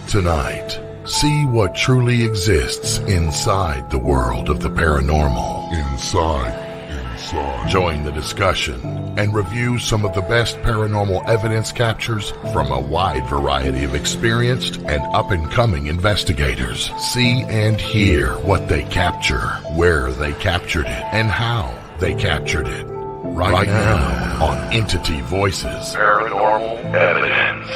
Tonight, see what truly exists inside the world of the paranormal. Inside. Join the discussion and review some of the best paranormal evidence captures from a wide variety of experienced and up-and-coming investigators. See and hear what they capture, where they captured it, and how they captured it. Right now on Entity Voices Paranormal Evidence.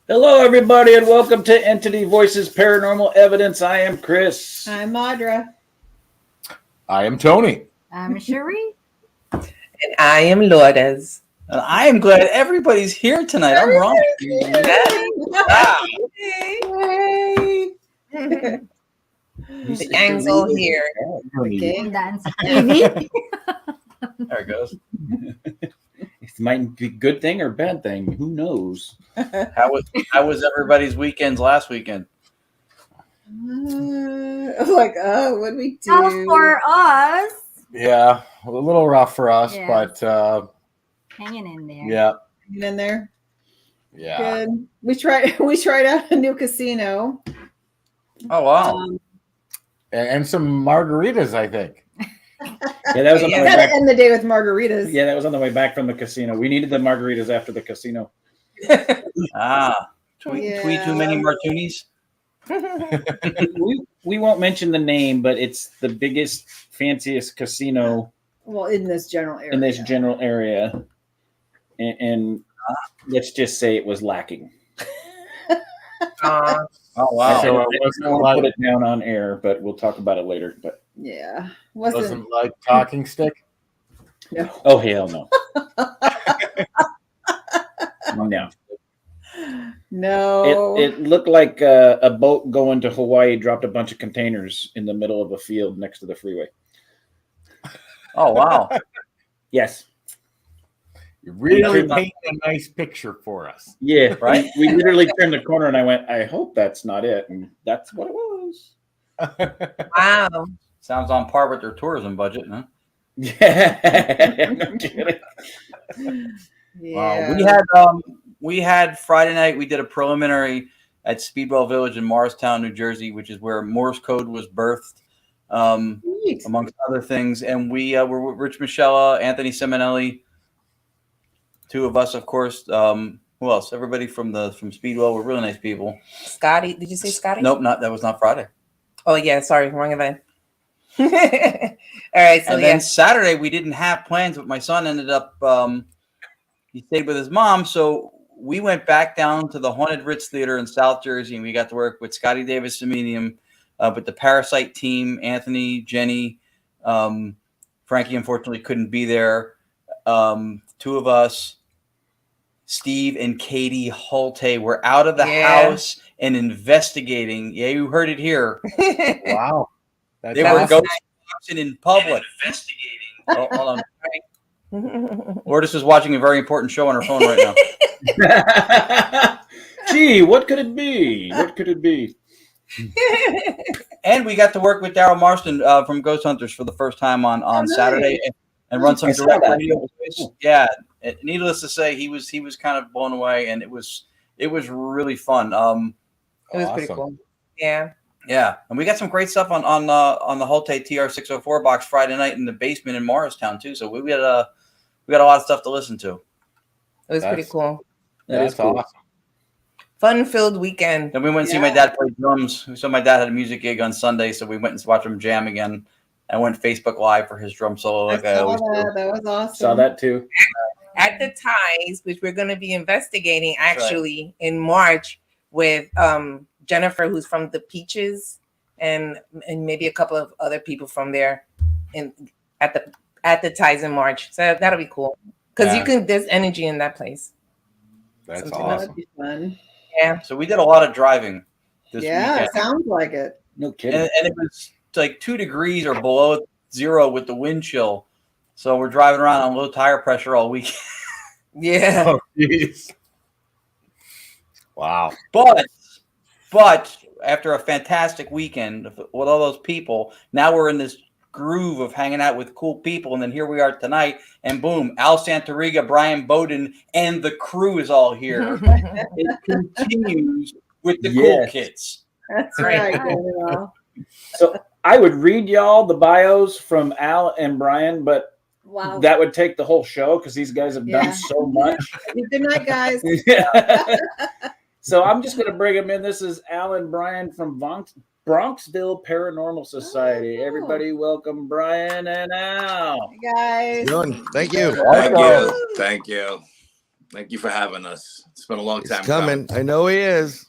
Hello, everybody, and welcome to Entity Voices Paranormal Evidence. I am Chris. I'm Audra. I am Tony. I'm Cherie. And I am Lourdes. And I am glad everybody's here tonight. I'm wrong. Hey. The gang's all here. Okay. There it goes. It might be a good thing or bad thing. Who knows? How was everybody's weekends last weekend? What'd we do? Well, for us, Yeah, a little rough for us, Yeah. but hanging in there. yeah. Get in there. Yeah. Good. We tried out a new casino. Oh wow! And some margaritas, I think. Yeah, that was on the way Gotta back. end the day with margaritas. Yeah, that was on the way back from the casino. We needed the margaritas after the casino. Tweet too many martinis. We won't mention the name, but it's the biggest, fanciest casino Well, in this general area. in this general area, and let's just say it was lacking. Oh wow! So I it wasn't don't want like, to put it down on air, but we'll talk about it later. But Yeah. wasn't like talking stick. No. oh hell no, no. No. It looked like a boat going to Hawaii dropped a bunch of containers in the middle of a field next to the freeway. Oh wow! Yes. You really paint a nice picture for us. Yeah, Right? We literally turned the corner and I went, I hope that's not it. And that's what it was. Wow. Sounds on par with their tourism budget, huh? Yeah. No kidding. Yeah. We had Friday night. We did a preliminary at Speedwell Village in Morristown, New Jersey, which is where Morse code was birthed, Sweet. amongst other things. And we were with Rich Michella, Anthony Simonelli, two of us, of course. Who else? Everybody from Speedwell were really nice people. Scotty, did you say Scotty? Nope, that was not Friday. Oh, yeah, sorry, wrong event. All right, so And then Saturday we didn't have plans, but my son ended up he stayed with his mom, so we went back down to the Haunted Ritz Theater in South Jersey, and we got to work with Scotty Davis Semenium, with the Parasite team, Anthony, Jenny, Frankie unfortunately couldn't be there. Two of us, Steve and Katie Holte, were out of the house and investigating. Yeah, you heard it here. Wow. That's They were awesome. ghost boxing in public. Investigating. Oh, hold on. Lourdes is watching a very important show on her phone right now. Gee, what could it be? What could it be? And we got to work with Daryl Marston from Ghost Hunters for the first time on Saturday and run some I saw direct that. radio. Yeah, needless to say, he was kind of blown away, and it was really fun. it was pretty cool. Yeah. Yeah, and we got some great stuff on the Holte TR-604 box Friday night in the basement in Morristown too. So we got a lot of stuff to listen to. It was pretty cool. That's cool. awesome. Fun-filled weekend. Then we went and see my dad play drums. We saw my dad had a music gig on Sunday, so we went and watched him jam again. I went Facebook Live for his drum solo, like I always do. That was awesome. Saw that too. At the Ties, which we're going to be investigating actually in March with Jennifer, who's from the Peaches, and maybe a couple of other people from there at the Ties in March. So that'll be cool because there's energy in that place. That's Something awesome. That'd be fun. Yeah. So we did a lot of driving this Yeah, weekend. sounds like it. No kidding. And it was like 2 degrees or below zero with the wind chill. So we're driving around on low tire pressure all week. Yeah. Oh, jeez. Wow. But But after a fantastic weekend with all those people, now we're in this groove of hanging out with cool people, and then here we are tonight, and boom, Al Santariga, Bryan, Bowden, and the crew is all here. It continues with the cool kids. That's Right. right. Well, So I would read y'all the bios from Al and Bryan, but wow. that would take the whole show because these guys have Yeah. done so much. Good night, guys. So I'm just going to bring them in. This is Al and Bryan from Bronxville Paranormal Society. Oh. Everybody welcome Bryan and Al. Guys. Good. Thank you. Welcome. Thank you. Thank you for having us. It's been a long He's time coming. I know he is.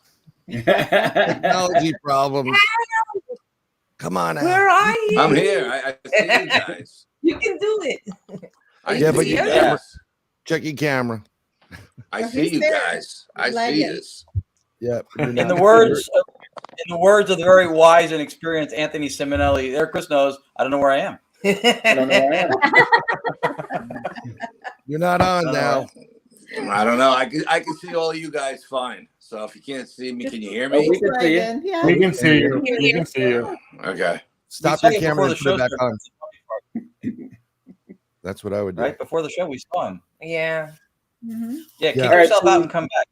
Technology problems. Come on, Where Al. are you? I'm here. I see you guys. You can do it. I Yeah, see but you you- guys. Check your camera. I Oh, see he's you there. guys. I He's see lagging. this. Yeah. In the words of the very wise and experienced Anthony Simonelli, there Chris knows, I don't know where I am. I don't know where I am. You're not on now. I don't know. I can see all you guys fine. So if you can't see me, can you hear Oh, me? we can see you. Lagging. Yeah. We can see you. We can see you. Okay. Stop We your saw you camera and before put it the back on. show. That's what I would do. Right before the show, we saw him. Yeah. Mhm. Yeah, kick Yeah. yourself All right, out so- and come back.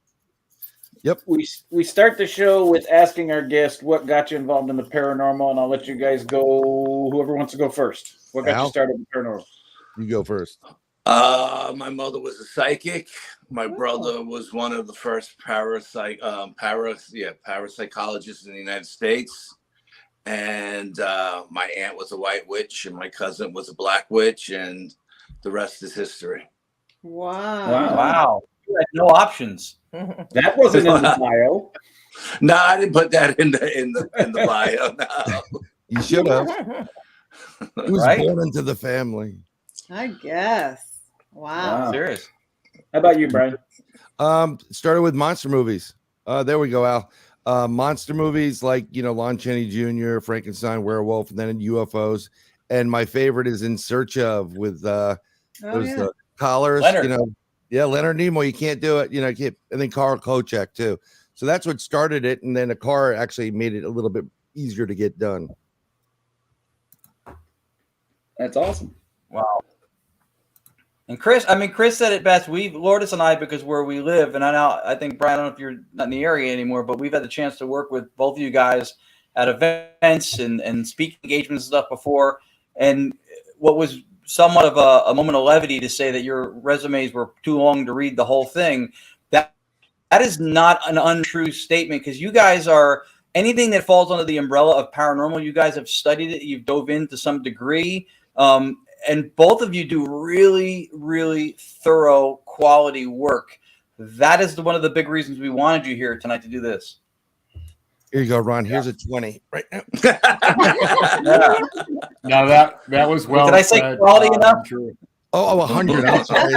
We start the show with asking our guest what got you involved in the paranormal, and I'll let you guys go. Whoever wants to go first. What got Al? you started in the paranormal? You go first. My mother was a psychic. My Oh. brother was one of the first parapsychologists in the United States. And my aunt was a white witch, and my cousin was a black witch, and the rest is history. Wow. Wow. You had no options. That wasn't in the bio. No, I didn't put that in the bio. No. You should have. He was Right? born into the family. I guess. Wow. Wow. Serious. How about you, Bryan? Started with monster movies. There we go, Al. Monster movies like, Lon Chaney Jr., Frankenstein, Werewolf, and then UFOs. And my favorite is In Search Of with Oh, those yeah. collars, Leonard. Leonard Nimoy, you can't do it, and then Carl Kochek too. So that's what started it, and then a car actually made it a little bit easier to get done. That's awesome. Wow. And Chris said it best. Lourdes and I, because where we live, and I think, Bryan, I don't know if you're not in the area anymore, but we've had the chance to work with both of you guys at events and speaking engagements and stuff before. And what was somewhat of a moment of levity to say that your resumes were too long to read the whole thing, that is not an untrue statement, because you guys are anything that falls under the umbrella of paranormal. You guys have studied it. You've dove in to some degree. And both of you do really, really thorough quality work. That is one of the big reasons we wanted you here tonight to do this. Here you go, Ron. Here's a 20 right now. Yeah. No, that was well. Did I say said. quality enough? True. Oh, 100. I'm sorry.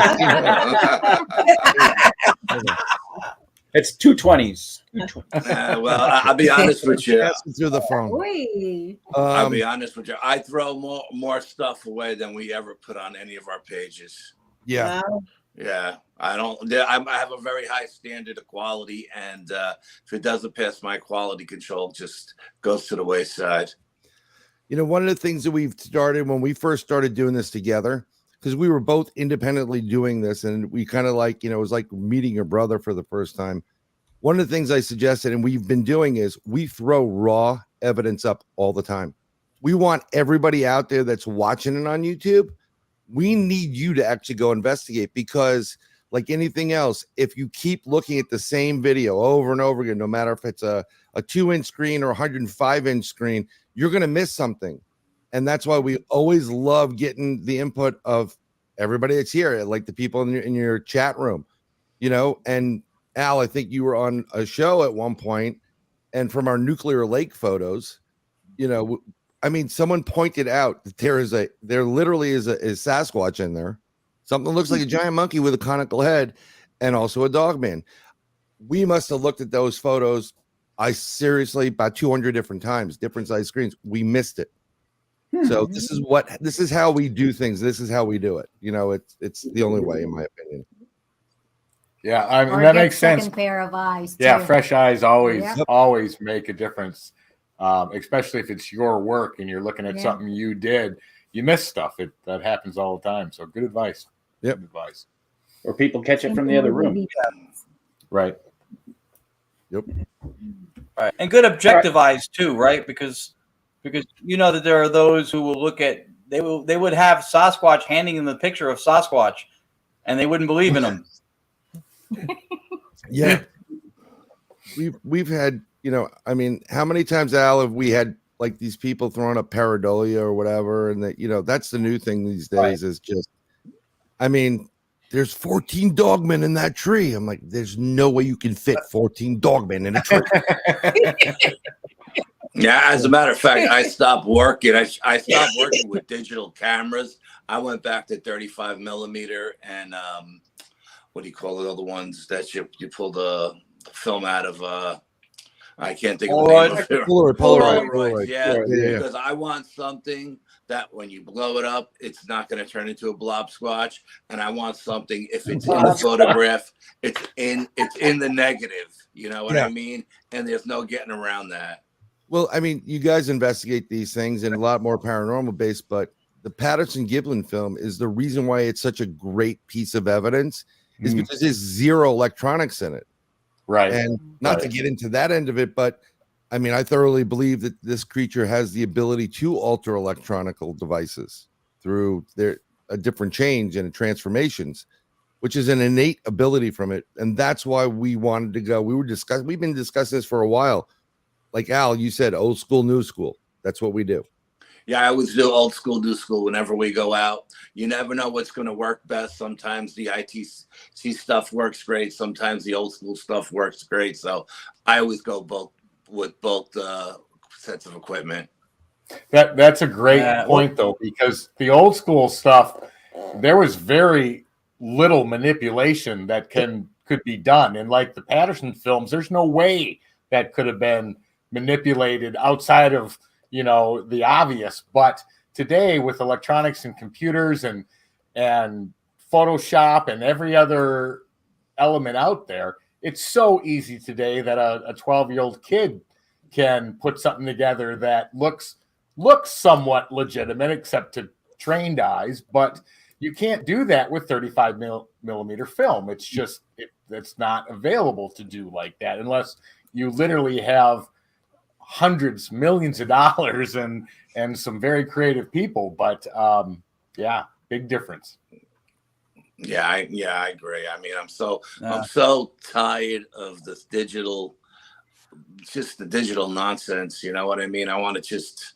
It's 220s. Well, I'll be honest with you. Ask it through the phone. Wait. I'll be honest with you. I throw more stuff away than we ever put on any of our pages. Yeah. Wow. Yeah, I don't. I have a very high standard of quality, and if it doesn't pass my quality control, it just goes to the wayside. One of the things that we've started when we first started doing this together, because we were both independently doing this, and we kind of it was like meeting your brother for the first time. One of the things I suggested, and we've been doing, is we throw raw evidence up all the time. We want everybody out there that's watching it on YouTube. We need you to actually go investigate, because like anything else, if you keep looking at the same video over and over again, no matter if it's a 2-inch screen or a 105-inch screen, you're going to miss something. And that's why we always love getting the input of everybody that's here, like the people in your chat room, and Al, I think you were on a show at one point, and from our nuclear lake photos, someone pointed out that there literally is Sasquatch in there. Something that looks like a giant monkey with a conical head, and also a Dogman. We must have looked at those photos. I seriously, about 200 different times, different size screens. We missed it. So this is how we do things. This is how we do it. It's the only way, in my opinion. Yeah, I mean Or that get makes sense. second pair of eyes. Yeah, too. fresh eyes always Yep. always make a difference, especially if it's your work and you're looking at Yeah. something you did. You miss stuff. That happens all the time. So good advice. Yep. Good advice. Or people catch it Same from the thing other with room. BBs. Right. Right. And good objective eyes too, right? Because you know that there are those who will look at they would have Sasquatch handing them the picture of Sasquatch, and they wouldn't believe in him. Yeah. We've had, I mean, how many times, Al, have we had like these people throwing up pareidolia or whatever, and that that's the new thing these days is just, I mean, there's 14 dogmen in that tree. I'm like, there's no way you can fit 14 dogmen in a tree. Yeah, as a matter of fact, I stopped working. I stopped working with digital cameras. I went back to 35 millimeter and what do you call the other ones that you pull the film out of? I can't think of the name of it. Polaroid. Yeah, Yeah. because I want something that when you blow it up, it's not going to turn into a blob squatch. And I want something, if it's in a photograph, it's in the negative. You know what I mean? And there's no getting around that. Well, I mean, you guys investigate these things and a lot more paranormal based, but the Patterson-Gimlin film is the reason why it's such a great piece of evidence is because there's zero electronics in it. Right. And not to get into that end of it, but I mean, I thoroughly believe that this creature has the ability to alter electronical devices through a different change and transformations, which is an innate ability from it. And that's why we wanted to go. We've been discussing this for a while. Like Al, you said, old school, new school. That's what we do. Yeah, I always do old school, new school whenever we go out. You never know what's going to work best. Sometimes the ITC stuff works great. Sometimes the old school stuff works great. So I always go with both sets of equipment. That's a great point, though, because the old school stuff, there was very little manipulation that could be done. And like the Patterson films, there's no way that could have been manipulated outside of the obvious. But today with electronics and computers and Photoshop and every other element out there, it's so easy today that a 12-year-old kid can put something together that looks somewhat legitimate, except to trained eyes. But you can't do that with 35 millimeter film. It's just it's not available to do like that unless you literally have hundreds, millions of dollars and some very creative people. But big difference. Yeah, I agree. I mean, I'm so tired of this digital, just the digital nonsense. You know what I mean? I want to just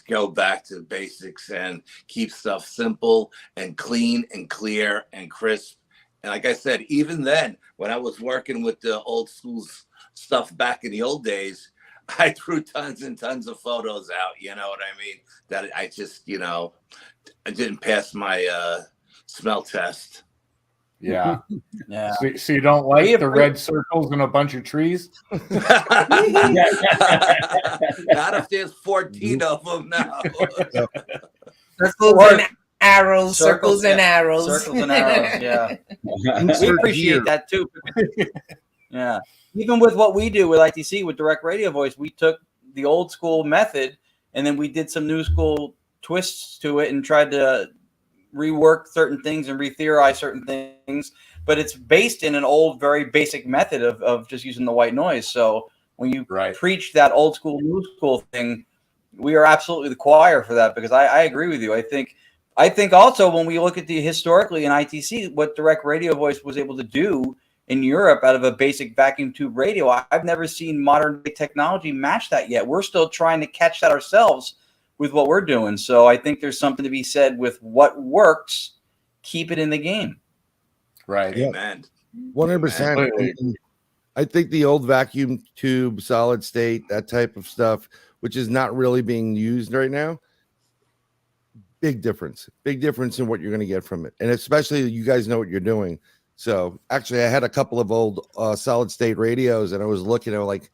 go back to basics and keep stuff simple and clean and clear and crisp. And like I said, even then, when I was working with the old school stuff back in the old days, I threw tons and tons of photos out. You know what I mean? That I just, I didn't pass my smell test. Yeah. Yeah. So you don't like the red circles and a bunch of trees? Not if there's 14 of them now. Circles and arrows, circles and arrows. Circles and arrows, yeah. We appreciate that too. Yeah. Even with what we do with ITC, with direct radio voice, we took the old school method and then we did some new school twists to it and tried to rework certain things and re-theorize certain things. But it's based in an old, very basic method of just using the white noise. So when you preach that old school, new school thing, we are absolutely the choir for that, because I agree with you. I think also when we look at the historically in ITC, what direct radio voice was able to do in Europe out of a basic vacuum tube radio, I've never seen modern technology match that yet. We're still trying to catch that ourselves with what we're doing. So I think there's something to be said with what works, keep it in the game. Right. Amen. 100%. I think the old vacuum tube, solid state, that type of stuff, which is not really being used right now, big difference in what you're going to get from it. And especially you guys know what you're doing. So actually I had a couple of old solid state radios and I was looking at like,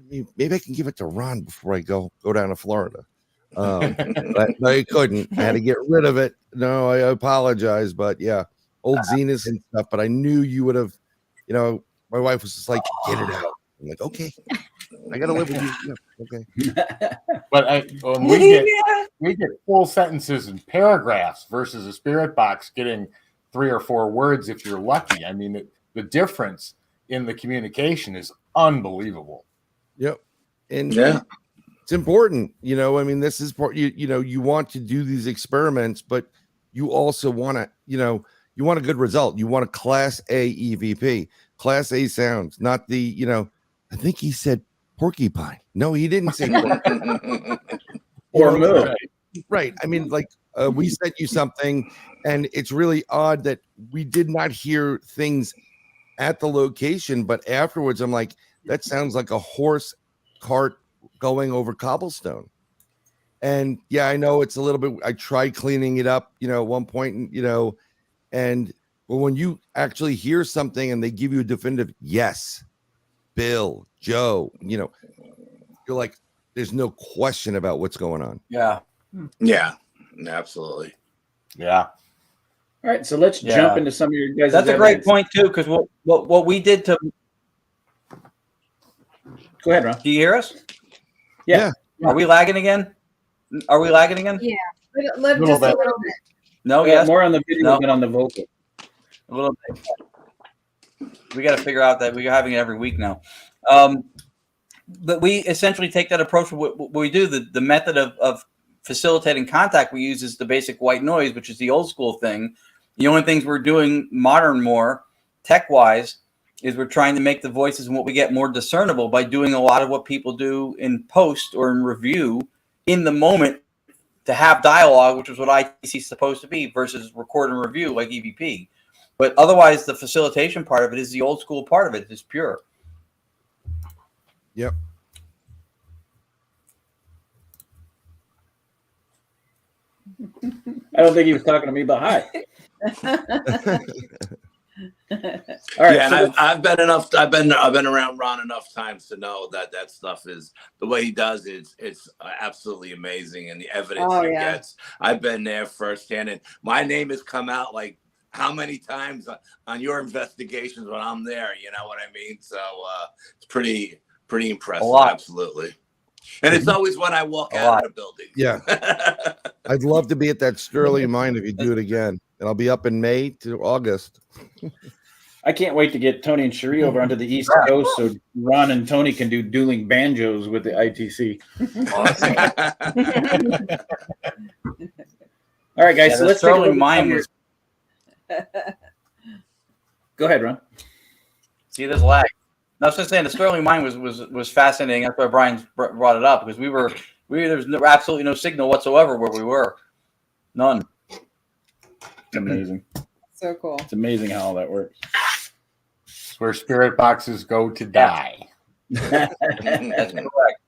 maybe I can give it to Ron before I go down to Florida. But I couldn't. I had to get rid of it. No, I apologize, but yeah, old Zenus and stuff, but I knew you would have, you know, my wife was just like, get it out. I'm like, okay, I got to live with you. Yeah, okay. But when we get full sentences and paragraphs versus a spirit box getting 3 or 4 words if you're lucky. I mean, the difference in the communication is unbelievable. Yep. And it's important, you know, I mean, this is part, you know, you want to do these experiments, but you also want to, you know, you want a good result. You want a class A EVP, class A sounds, not the, you know, I think he said porcupine. No, he didn't say porcupine. Or moo. Right. I mean, like we sent you something, and it's really odd that we did not hear things at the location, but afterwards I'm like, that sounds like a horse cart going over cobblestone. And yeah, I know it's a little bit, I tried cleaning it up, you know, at one point, you know, and but when you actually hear something and they give you a definitive yes, Bill, Joe, you know, you're like, there's no question about what's going on. Yeah. Yeah, absolutely. Yeah. All right, so let's jump into some of your guys'. That's a great point too, because what we did to. Go ahead, Ron. Do you hear us? Yeah. Are we lagging again? Are we lagging again? Yeah. Just a little bit. No. Yes. More on the video than on the vocal. A little bit. We got to figure out that we're having it every week now. But we essentially take that approach. What we do, the method of facilitating contact we use is the basic white noise, which is the old school thing. The only things we're doing modern more tech-wise is we're trying to make the voices and what we get more discernible by doing a lot of what people do in post or in review in the moment to have dialogue, which is what ITC is supposed to be, versus record and review like EVP. But otherwise, the facilitation part of it is the old school part of it. It's pure. Yep. I don't think he was talking to me, but hi. All right, yeah, so and I've been around Ron enough times to know that stuff is the way he does it. It's absolutely amazing, and the evidence he gets. I've been there firsthand, and my name has come out like how many times on your investigations when I'm there. You know what I mean? So it's pretty impressive. Absolutely. And it's always when I walk out of the building. Yeah. I'd love to be at that Sterling Mine if you do it again. And I'll be up in May to August. I can't wait to get Tony and Cherie over onto the East Coast so Ron and Tony can do dueling banjos with the ITC. All right, guys. So let's take a look at your... Go ahead, Ron. See, there's lag. No, I was just saying the Sterling Mine was fascinating. That's why Bryan brought it up, because there's absolutely no signal whatsoever where we were. None. It's amazing. So cool. It's amazing how all that works. It's where spirit boxes go to die. That's correct.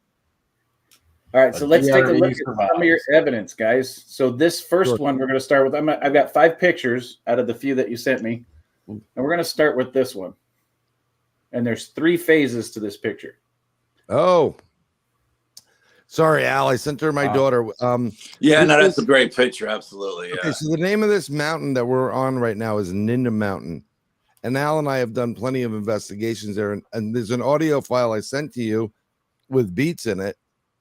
All right, so let's take a look at some of your evidence, guys. So this first one we're going to start with, I've got 5 pictures out of the few that you sent me. And we're going to start with this one. And there's 3 phases to this picture. Oh. Sorry, Al. I sent her my daughter. That's a great picture. Absolutely. Yeah. Okay, so the name of this mountain that we're on right now is Ninda Mountain. And Al and I have done plenty of investigations there. And there's an audio file I sent to you with beats in it.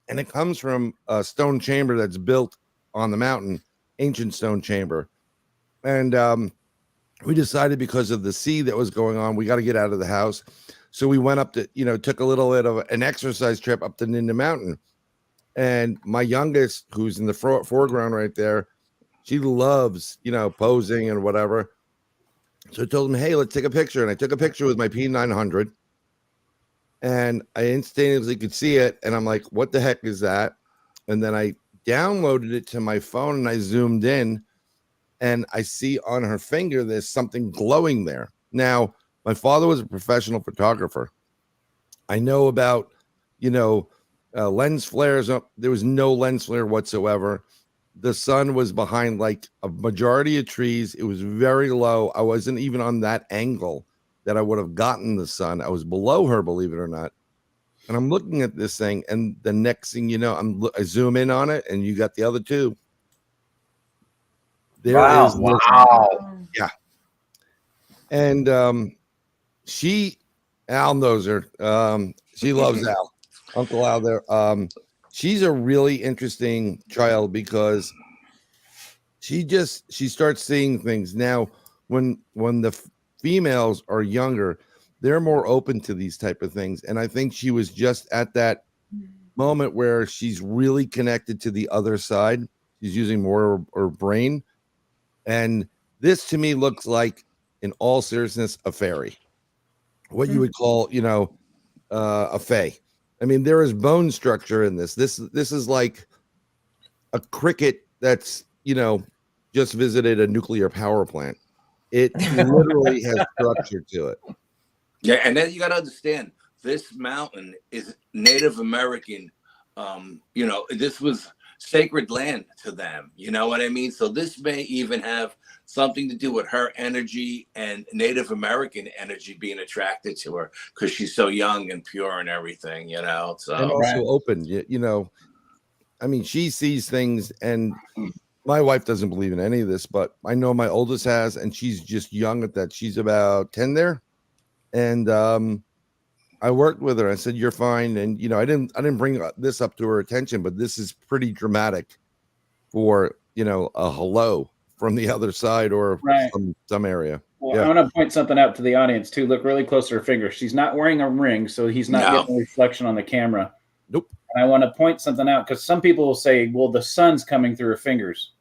And it comes from a stone chamber that's built on the mountain, ancient stone chamber. And we decided because of the sea that was going on, we got to get out of the house. So we went up to, took a little bit of an exercise trip up to Ninda Mountain. And my youngest, who's in the foreground right there, she loves, posing and whatever. So I told him, hey, let's take a picture. And I took a picture with my P900. And I instantaneously could see it. And I'm like, what the heck is that? And then I downloaded it to my phone and I zoomed in. And I see on her finger, there's something glowing there. Now, my father was a professional photographer. I know about, lens flares. There was no lens flare whatsoever. The sun was behind like a majority of trees. It was very low. I wasn't even on that angle that I would have gotten the sun. I was below her, believe it or not. And I'm looking at this thing, and the next thing you know, I zoom in on it, and you got the other 2. There is. Wow. Yeah. And Al knows her. She loves Al, Uncle Al there. She's a really interesting child because she starts seeing things now. When the females are younger, they're more open to these type of things, and I think she was just at that moment where she's really connected to the other side. She's using more of her brain, and this to me looks like, in all seriousness, a fairy, what you would call, a fae. I mean, there is bone structure in this. This is like a cricket that's, just visited a nuclear power plant. It literally has structure to it. Yeah, and then you got to understand, this mountain is Native American. This was sacred land to them. You know what I mean? So this may even have something to do with her energy and Native American energy being attracted to her because she's so young and pure and everything, So and also open, I mean, she sees things, and my wife doesn't believe in any of this, but I know my oldest has, and she's just young at that. She's about 10 there. And I worked with her. I said, "You're fine." And, I didn't bring this up to her attention, but this is pretty dramatic for, a hello from the other side or some area. Well, I want to point something out to the audience too. Look really close to her finger. She's not wearing a ring, so he's not getting a reflection on the camera. Nope. And I want to point something out because some people will say, well, the sun's coming through her fingers.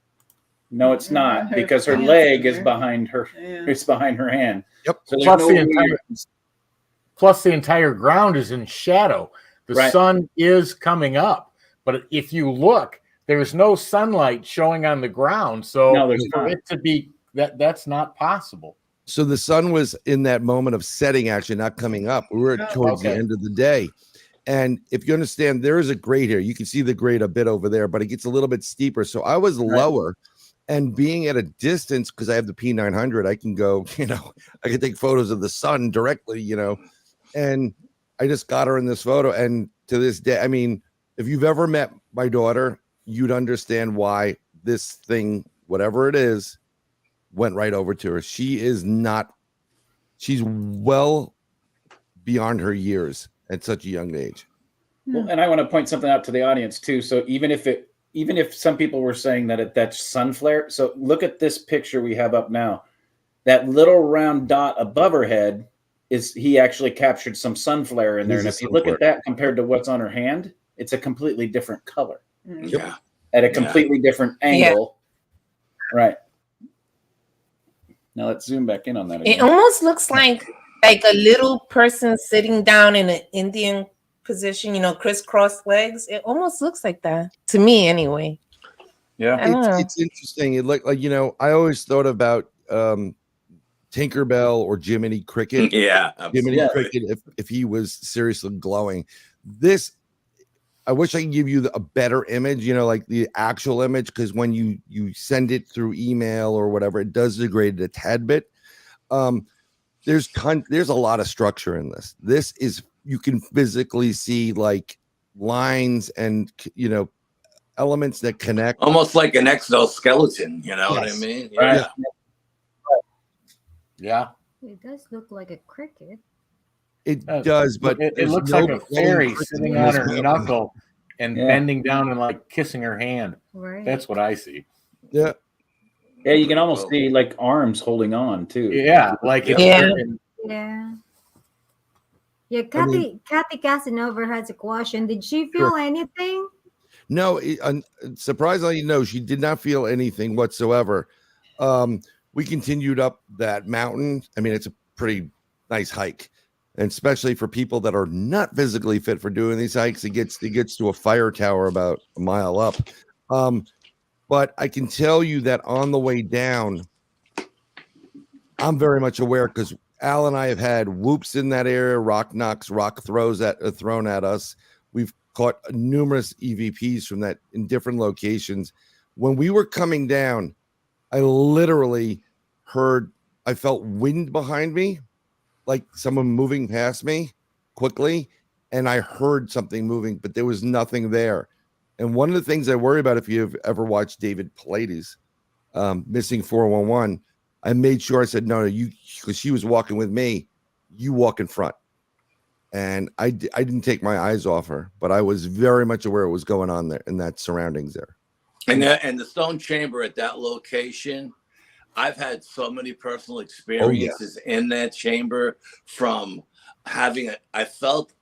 No, it's not, because her leg is behind her. It's behind her hand. Yep. So plus the entire ground is in shadow. The sun is coming up, but if you look, there's no sunlight showing on the ground. So for it to be that's not possible. So the sun was in that moment of setting, actually not coming up. We were towards the end of the day. And if you understand, there is a grade here. You can see the grade a bit over there, but it gets a little bit steeper. So I was lower, and being at a distance, because I have the P900, I can go, I can take photos of the sun directly, and I just got her in this photo. And to this day, I mean, if you've ever met my daughter, you'd understand why this thing, whatever it is, went right over to her. She's well beyond her years at such a young age. Well, and I want to point something out to the audience too. So even if some people were saying that that's sun flare, so look at this picture we have up now. That little round dot above her head he actually captured some sun flare in there. And if you look at that compared to what's on her hand, it's a completely different color. Yeah. At a completely different angle. Yeah. Right. Now let's zoom back in on that again. It almost looks like a little person sitting down in an Indian position, crisscross legs. It almost looks like that to me, anyway. Yeah, it's interesting. It looked like I always thought about Tinkerbell or Jiminy Cricket. Yeah, absolutely. Jiminy Cricket, if he was seriously glowing. This, I wish I could give you a better image, like the actual image, because when you send it through email or whatever, it does degrade it a tad bit. There's a lot of structure in this. This is, you can physically see like lines and elements that connect, almost like an exoskeleton. You know what I mean? Yeah. Yeah. It does look like a cricket. It does, but it looks like a fairy sitting on her knuckle and bending down and like kissing her hand. Right. That's what I see. Yeah. Yeah, you can almost see like arms holding on too. Yeah, like Yeah, Kathy Casanova has a question. Did she feel anything? No, surprisingly, no, she did not feel anything whatsoever. We continued up that mountain. I mean, it's a pretty nice hike, and especially for people that are not physically fit for doing these hikes, it gets to a fire tower about a mile up. But I can tell you that on the way down, I'm very much aware, because Al and I have had whoops in that area, rock knocks, rock throws thrown at us. We've caught numerous EVPs from that in different locations. When we were coming down, I literally I felt wind behind me, like someone moving past me quickly, and I heard something moving, but there was nothing there. And one of the things I worry about, if you've ever watched David Pilates, Missing 411, I made sure I said, no, you, because she was walking with me, you walk in front. And I didn't take my eyes off her, but I was very much aware what was going on there in that surroundings there. And the stone chamber at that location, I've had so many personal experiences in that chamber. From having I felt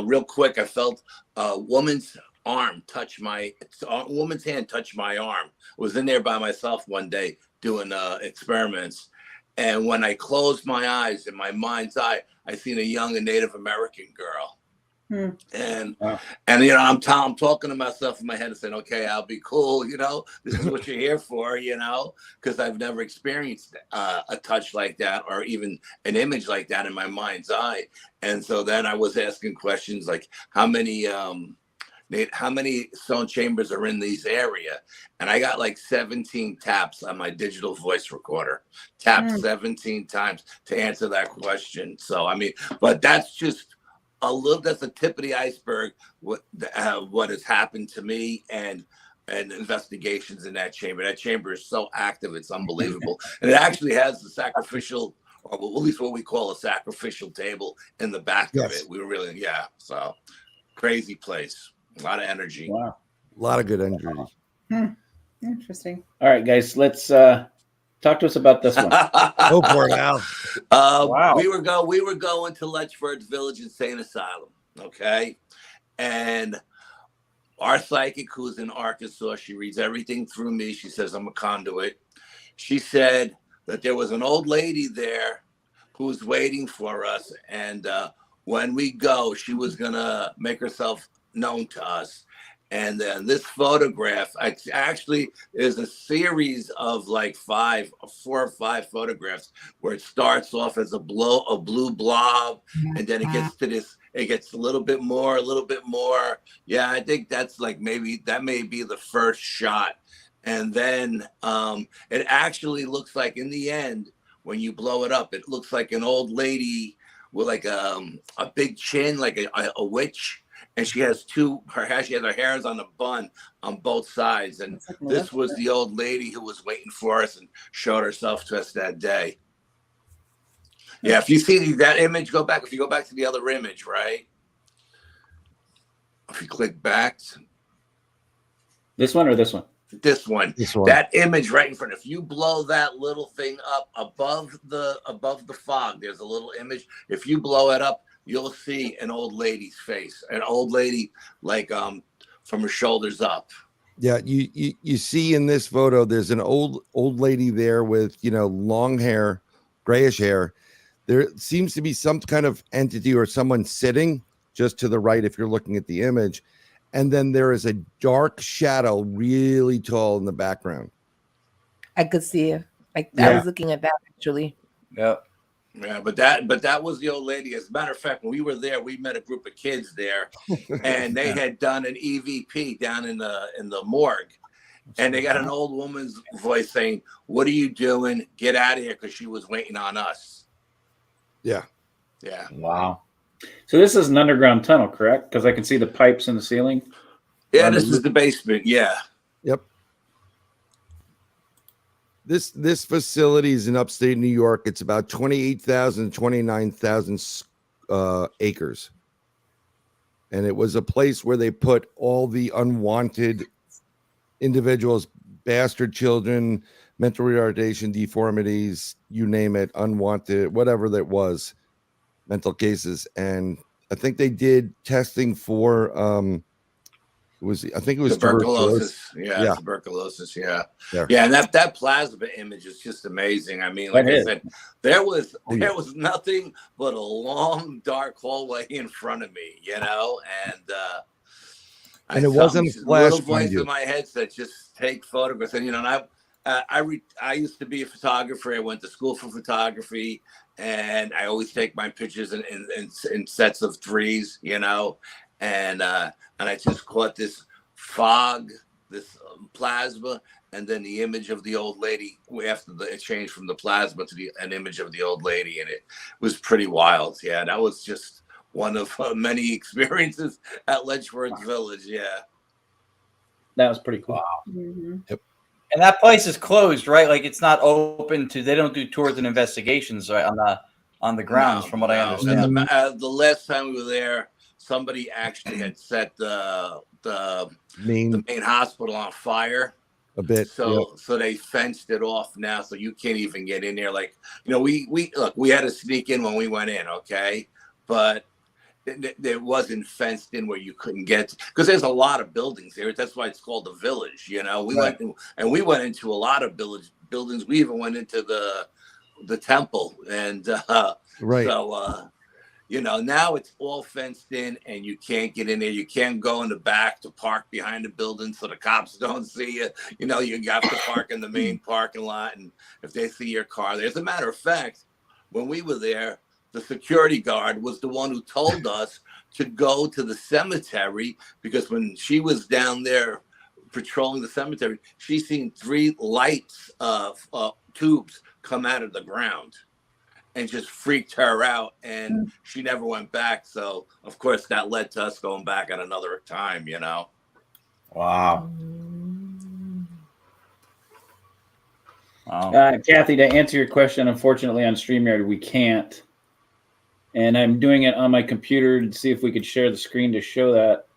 real quick, I felt a woman's arm touch my woman's hand touch my arm. I was in there by myself one day doing experiments, and when I closed my eyes, in my mind's eye, I seen a young and Native American girl. And you know, I'm talking to myself in my head and saying, okay, I'll be cool, you know, this is what you're here for, you know, because I've never experienced a touch like that or even an image like that in my mind's eye. And so then I was asking questions like, how many stone chambers are in these area? And I got like 17 taps on my digital voice recorder, tapped 17 times to answer that question. So I mean, but that's just that's the tip of the iceberg. What has happened to me and investigations in that chamber. That chamber is so active, it's unbelievable. And it actually has the sacrificial, or at least what we call a sacrificial table in the back of it. We were really, so crazy place. A lot of energy. Wow. A lot of good energy. Interesting. All right, guys, let's talk to us about this one. Go for it, Al. Wow. We were going to Letchford's Village Insane Asylum, okay? And our psychic, who's in Arkansas, she reads everything through me. She says I'm a conduit. She said that there was an old lady there who was waiting for us, and when we go, she was gonna make herself known to us. And then this photograph actually is a series of like 4 or 5 photographs where it starts off as a blue blob, and then it gets to this, it gets a little bit more. Yeah, I think that's like that may be the first shot. And then it actually looks like in the end, when you blow it up, it looks like an old lady with like a big chin, like a witch. And she has her hairs on a bun on both sides. And this was the old lady who was waiting for us and showed herself to us that day. Yeah, if you see that image, if you go back to the other image, right? If you click back. This one or this one? This one. That image right in front. If you blow that little thing up above the fog, there's a little image. If you blow it up, you'll see an old lady's face, an old lady like from her shoulders up. Yeah, you see in this photo, there's an old lady there with, you know, long hair, grayish hair. There seems to be some kind of entity or someone sitting just to the right if you're looking at the image. And then there is a dark shadow really tall in the background. I could see it. I was looking at that actually. Yep. Yeah, but that was the old lady. As a matter of fact, when we were there, we met a group of kids there, and they had done an EVP down in the morgue, and they got an old woman's voice saying, "What are you doing? Get out of here!" Because she was waiting on us. Yeah. Yeah. Wow. So this is an underground tunnel, correct? Because I can see the pipes in the ceiling. Yeah, this is the basement. Yeah. Yep. This facility is in upstate New York. It's about 28,000, 29,000 acres. And it was a place where they put all the unwanted individuals, bastard children, mental retardation, deformities, you name it, unwanted, whatever that was, mental cases. And I think they did testing for I think it was tuberculosis. Yeah, tuberculosis. Yeah. And that plasma image is just amazing. I mean, like I said, there was nothing but a long dark hallway in front of me, you know, and it wasn't a flash. Little voice in my head said, "Just take photographs." And you know, and I used to be a photographer. I went to school for photography, and I always take my pictures in sets of 3s, you know. And I just caught this fog, this plasma, and then the image of the old lady after it changed from the plasma to an image of the old lady, and it was pretty wild. Yeah, that was just one of many experiences at Letchford's Village. Yeah, that was pretty cool. Wow. Mm-hmm. Yep. And that place is closed, right? Like it's not open to. They don't do tours and investigations right, on the grounds, from what I understand. And the last time we were there, somebody actually had set the main hospital on fire a bit. So they fenced it off now, so you can't even get in there. Like, you know, we had to sneak in when we went in, okay, but there wasn't fenced in where you couldn't get, because there's a lot of buildings there. That's why it's called the village. You know, we went into a lot of buildings. We even went into the temple, and so you know, now it's all fenced in and you can't get in there. You can't go in the back to park behind the building so the cops don't see you. You know, you have to park in the main parking lot, and if they see your car there. As a matter of fact, when we were there, the security guard was the one who told us to go to the cemetery, because when she was down there patrolling the cemetery, she seen 3 lights tubes come out of the ground, and just freaked her out, and she never went back. So of course that led to us going back at another time, you know. Wow. Kathy, to answer your question, unfortunately on StreamYard we can't, and I'm doing it on my computer to see if we could share the screen to show that.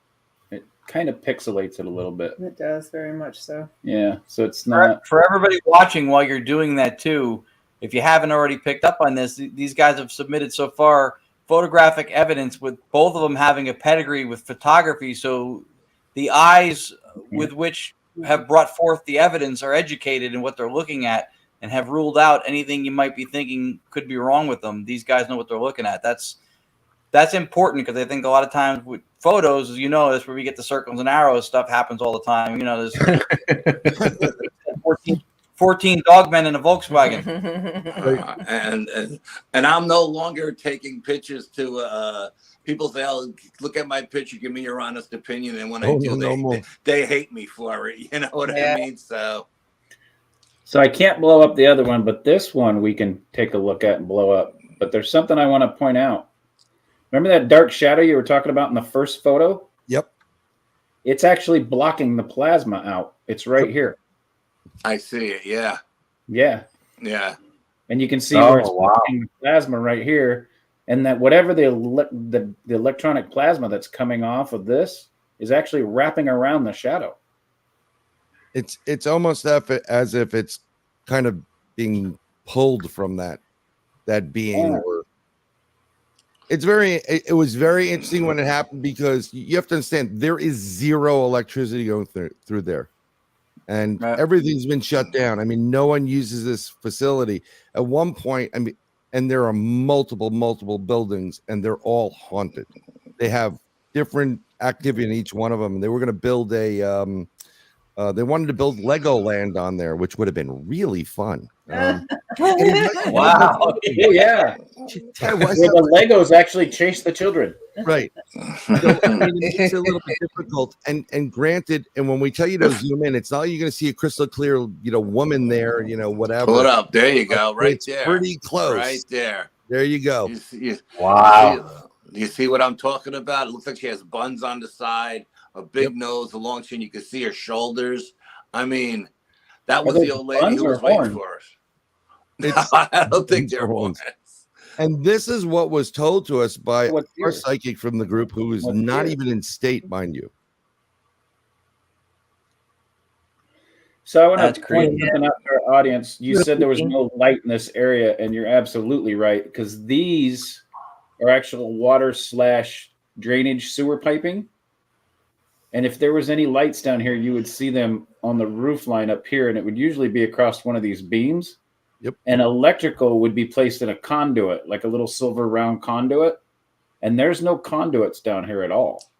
It kind of pixelates it a little bit. It does, very much so. Yeah, so it's not for everybody watching while you're doing that too. If you haven't already picked up on this, these guys have submitted so far photographic evidence, with both of them having a pedigree with photography. So the eyes with which have brought forth the evidence are educated in what they're looking at and have ruled out anything you might be thinking could be wrong with them. These guys know what they're looking at. That's important, because I think a lot of times with photos, as you know, that's where we get the circles and arrows. Stuff happens all the time. You know, there's 14 Dogmen in a Volkswagen. and I'm no longer taking pictures to people say, "Oh, look at my picture, give me your honest opinion." And when I do, they hate me for it. You know what I mean? So I can't blow up the other one, but this one we can take a look at and blow up. But there's something I want to point out. Remember that dark shadow you were talking about in the first photo? Yep. It's actually blocking the plasma out. It's right here. I see it. Yeah. Yeah. Yeah. And you can see where it's blocking the plasma right here, and that whatever the electronic plasma that's coming off of this is actually wrapping around the shadow. It's almost as if it's kind of being pulled from that being. Or it was very interesting when it happened, because you have to understand there is zero electricity going through there. And everything's been shut down. I mean, no one uses this facility. At one point, I mean, and there are multiple buildings, and they're all haunted. They have different activity in each one of them. And they were going to build they wanted to build Legoland on there, which would have been really fun. Wow. Oh, yeah. The Legos actually chase the children. Right. So, I mean, it's a little bit difficult. And granted, and when we tell you to zoom in, it's not like you're going to see a crystal clear, you know, woman there, you know, whatever. Pull it up. There you go. Right it's there. Pretty close. Right there. There you go. Wow. You see what I'm talking about? It looks like she has buns on the side, a big nose, a long chin. You can see her shoulders. I mean, that was the old lady who was waiting for us. I don't think they're horns. And this is what was told to us by our psychic from the group, who is not even in state, mind you. So I want to point something out to our audience. You said there was no light in this area, and you're absolutely right, because these are actual water/drainage sewer piping. And if there was any lights down here, you would see them on the roof line up here, and it would usually be across one of these beams. Yep. And electrical would be placed in a conduit, like a little silver round conduit. And there's no conduits down here at all.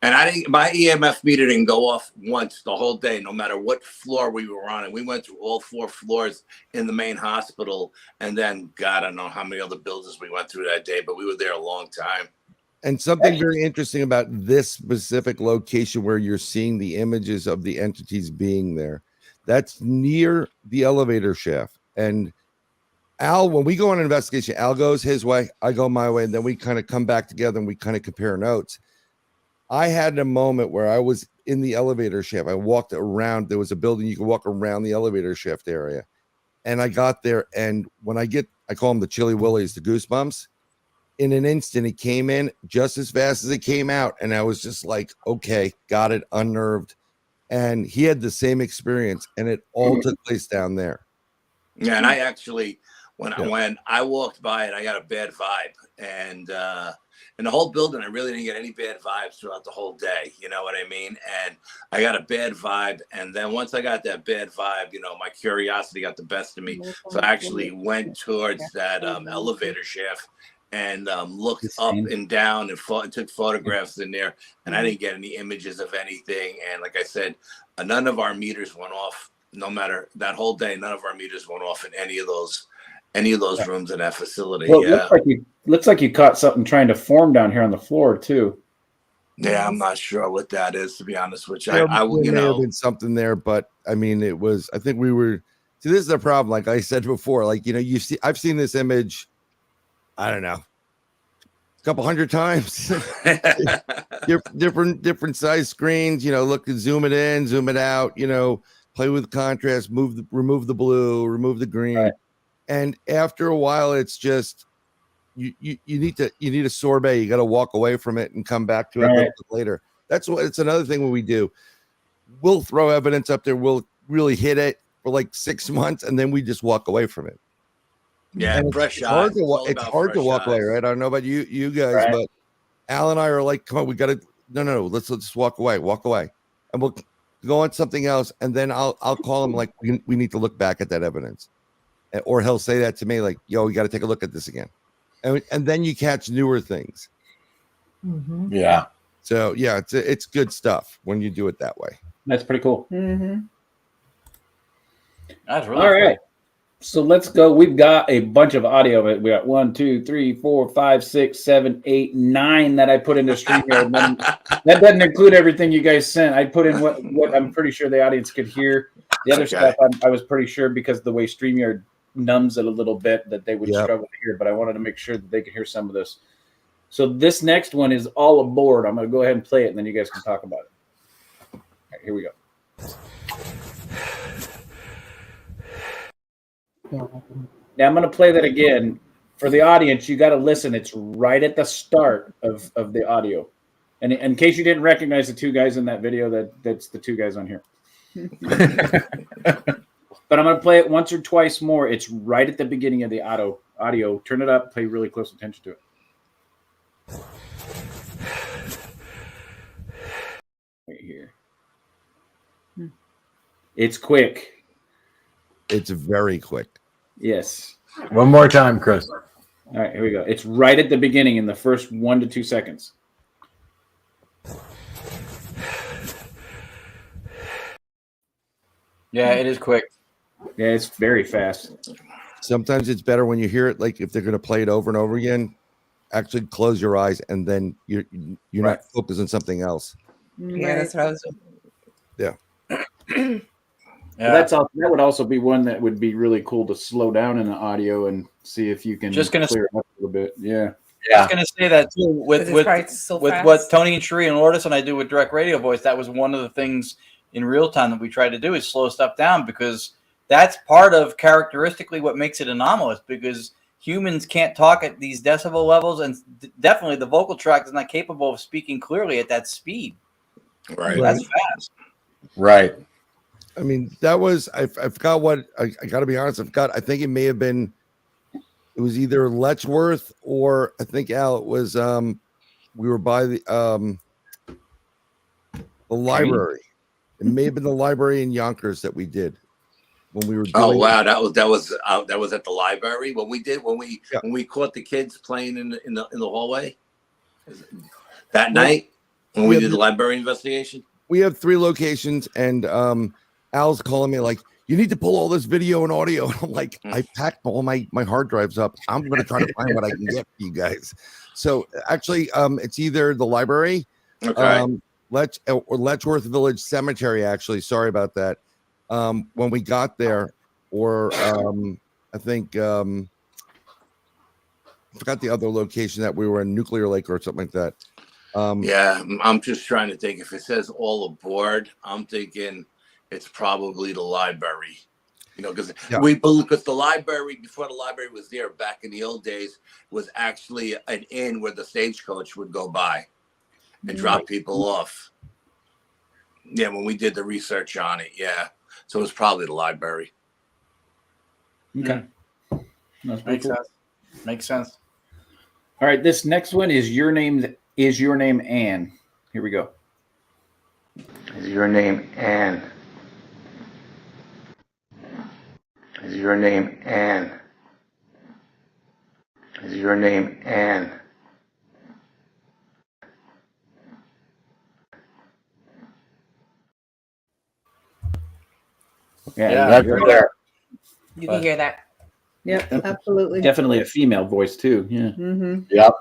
And my EMF meter didn't go off once the whole day, no matter what floor we were on. And we went through all 4 floors in the main hospital. And then, God, I don't know how many other buildings we went through that day, but we were there a long time. And something very interesting about this specific location where you're seeing the images of the entities being there, that's near the elevator shaft. And Al, when we go on an investigation, Al goes his way, I go my way, and then we kind of come back together and we kind of compare notes. I had a moment where I was in the elevator shaft. I walked around. There was a building you could walk around the elevator shaft area. And I got there, and when I call them the Chili Willies, the goosebumps. In an instant, it came in just as fast as it came out. And I was just like, okay, got it, unnerved. And he had the same experience, and it all took place down there. Yeah, and I actually, when I walked by it, I got a bad vibe. And in the whole building, I really didn't get any bad vibes throughout the whole day. You know what I mean? And I got a bad vibe. And then once I got that bad vibe, my curiosity got the best of me. So I actually went towards that elevator shaft and looked up and down and took photographs in there. And I didn't get any images of anything. And like I said, none of our meters went off. No matter that whole day, none of our meters went off in any of those rooms in that facility. Well, it looks like you caught something trying to form down here on the floor too. Yeah, I'm not sure what that is, to be honest with you. There may have been something there, but I mean, it was. I think we were. See, this is the problem. Like I said before, like I've seen this image. I don't know, a couple hundred times. different size screens. Look, zoom it in, zoom it out. Play with contrast, remove the blue, remove the green. Right. And after a while, it's just you need a sorbet. You got to walk away from it and come back to it a little bit later. It's another thing when we do. We'll throw evidence up there. We'll really hit it for like 6 months, and then we just walk away from it. Yeah, and fresh it's eyes. It's hard to walk away, right? I don't know about you guys, but Al and I are like, come on, we got to. No, let's just walk away, and we'll go on something else, and then I'll call him like we need to look back at that evidence. Or he'll say that to me, like, "Yo, we got to take a look at this again," and then you catch newer things. Mm-hmm. Yeah. So yeah, it's good stuff when you do it that way. That's pretty cool. Mm-hmm. That's really all cool. right. So let's go. We've got a bunch of audio of it. We got 1, 2, 3, 4, 5, 6, 7, 8, 9 that I put into StreamYard. That doesn't include everything you guys sent. I put in what I'm pretty sure the audience could hear. The other stuff I was pretty sure, because of the way StreamYard numbs it a little bit, that they would struggle to hear, but I wanted to make sure that they could hear some of this. So this next one is all aboard. I'm going to go ahead and play it, and then you guys can talk about it. All right, here we go. Now I'm going to play that again. For the audience, you got to listen. It's right at the start of the audio. And in case you didn't recognize the two guys in that video, that's the two guys on here. But I'm going to play it once or twice more. It's right at the beginning of the audio. Turn it up. Pay really close attention to it. Right here. It's quick. It's very quick. Yes. One more time, Chris. All right, here we go. It's right at the beginning in the first 1 to 2 seconds. Yeah, it is quick. Yeah, it's very fast. Sometimes it's better when you hear it, like if they're going to play it over and over again, actually close your eyes and then you're not focused on something else. Yeah, that's what I was doing. Yeah. Yeah. That would also be one that would be really cool to slow down in the audio and see if you can clear it up a little bit. Yeah. I was going to say that too with what Tony and Sheree and Lourdes and I do with direct radio voice. That was one of the things in real time that we try to do is slow stuff down, because that's part of characteristically what makes it anomalous, because humans can't talk at these decibel levels, and definitely the vocal tract is not capable of speaking clearly at that speed. Right. That's fast. Right. I mean, that was, I forgot what, I got to be honest, I think it may have been, it was either Letchworth or I think, Al, it was, we were by the library. It may have been the library in Yonkers that we did when we were doing that was at the library when we caught the kids playing in the hallway that night when we did the library investigation. We have 3 locations, and Al's calling me like, you need to pull all this video and audio. And I'm like, I packed all my hard drives up. I'm going to try to find what I can get for you guys. So actually, it's either the library, or Letchworth Village Cemetery. Actually, sorry about that. When we got there, or I think I forgot the other location that we were in, Nuclear Lake or something like that. Yeah, I'm just trying to think. If it says all aboard, I'm thinking it's probably the library. You know, because the library, before the library was there back in the old days, was actually an inn where the stagecoach would go by and drop people off. Yeah, when we did the research on it, yeah. So it was probably the library. Okay. Makes sense. Makes sense. All right, this next one is your name Anne. Here we go. Is your name Anne? Is your name Anne? Is your name Anne? Yeah, that's there. You can hear that. Yep, absolutely. Definitely a female voice too. Yeah. Mm-hmm. Yep.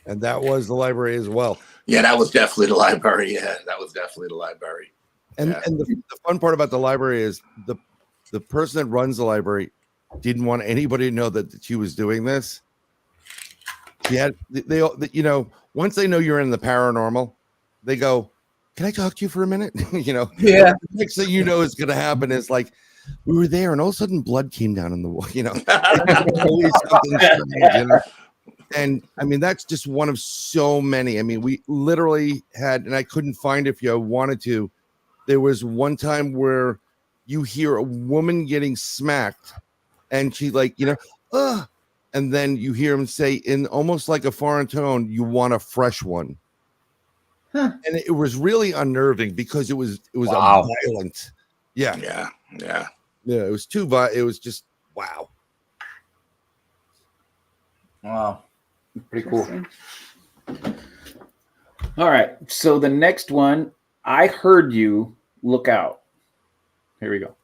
And that was the library as well. Yeah, that was definitely the library. Yeah, that was definitely the library. And the fun part about the library is the person that runs the library didn't want anybody to know that she was doing this. They once they know you're in the paranormal, they go, "Can I talk to you for a minute?" Yeah. The next thing you know is going to happen is like, we were there and all of a sudden blood came down on the wall, Always something strange, And I mean, that's just one of so many. I mean, we literally had, and I couldn't find it if you wanted to. There was one time where you hear a woman getting smacked and she and then you hear him say in almost like a foreign tone, "You want a fresh one." Huh. And it was really unnerving because it was Wow. a violent. Yeah. It was too violent. It was just wow. Wow. Pretty cool. All right. So the next one, I heard you. Look out. Here we go.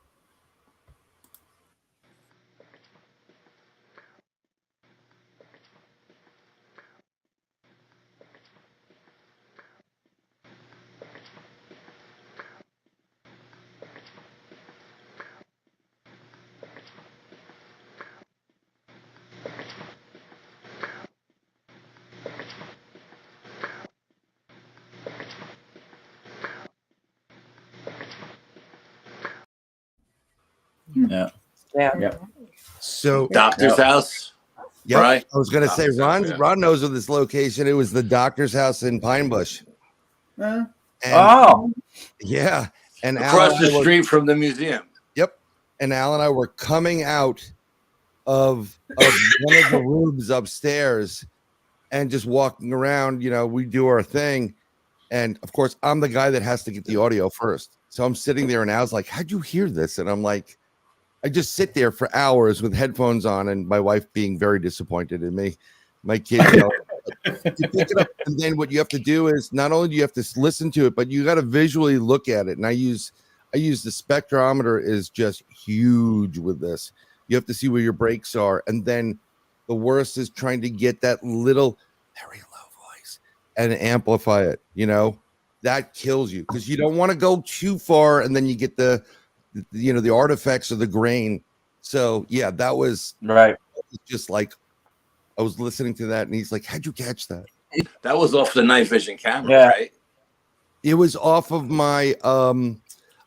Yeah. So Doctor's house. yeah, Right. I was going to say Doctor's house, Ron knows of this location. It was the doctor's house in Pine Bush. Uh, And, yeah, and across the Al street from the museum. Yep, and Al and I were coming out of one of the rooms upstairs and just walking around. We do our thing, and of course, I'm the guy that has to get the audio first. So I'm sitting there, and Al's like, "How'd you hear this?" And I'm like, I just sit there for hours with headphones on, and my wife being very disappointed in me. My kid, you pick it up, and then what you have to do is not only do you have to listen to it, but you got to visually look at it. And I use the spectrometer is just huge with this. You have to see where your breaks are, and then the worst is trying to get that little very low voice and amplify it. That kills you because you don't want to go too far, and then you get the artifacts of the grain. So yeah, that was right. Just like I was listening to that, and he's like, "How'd you catch that?" That was off the night vision camera, right? It was off of my.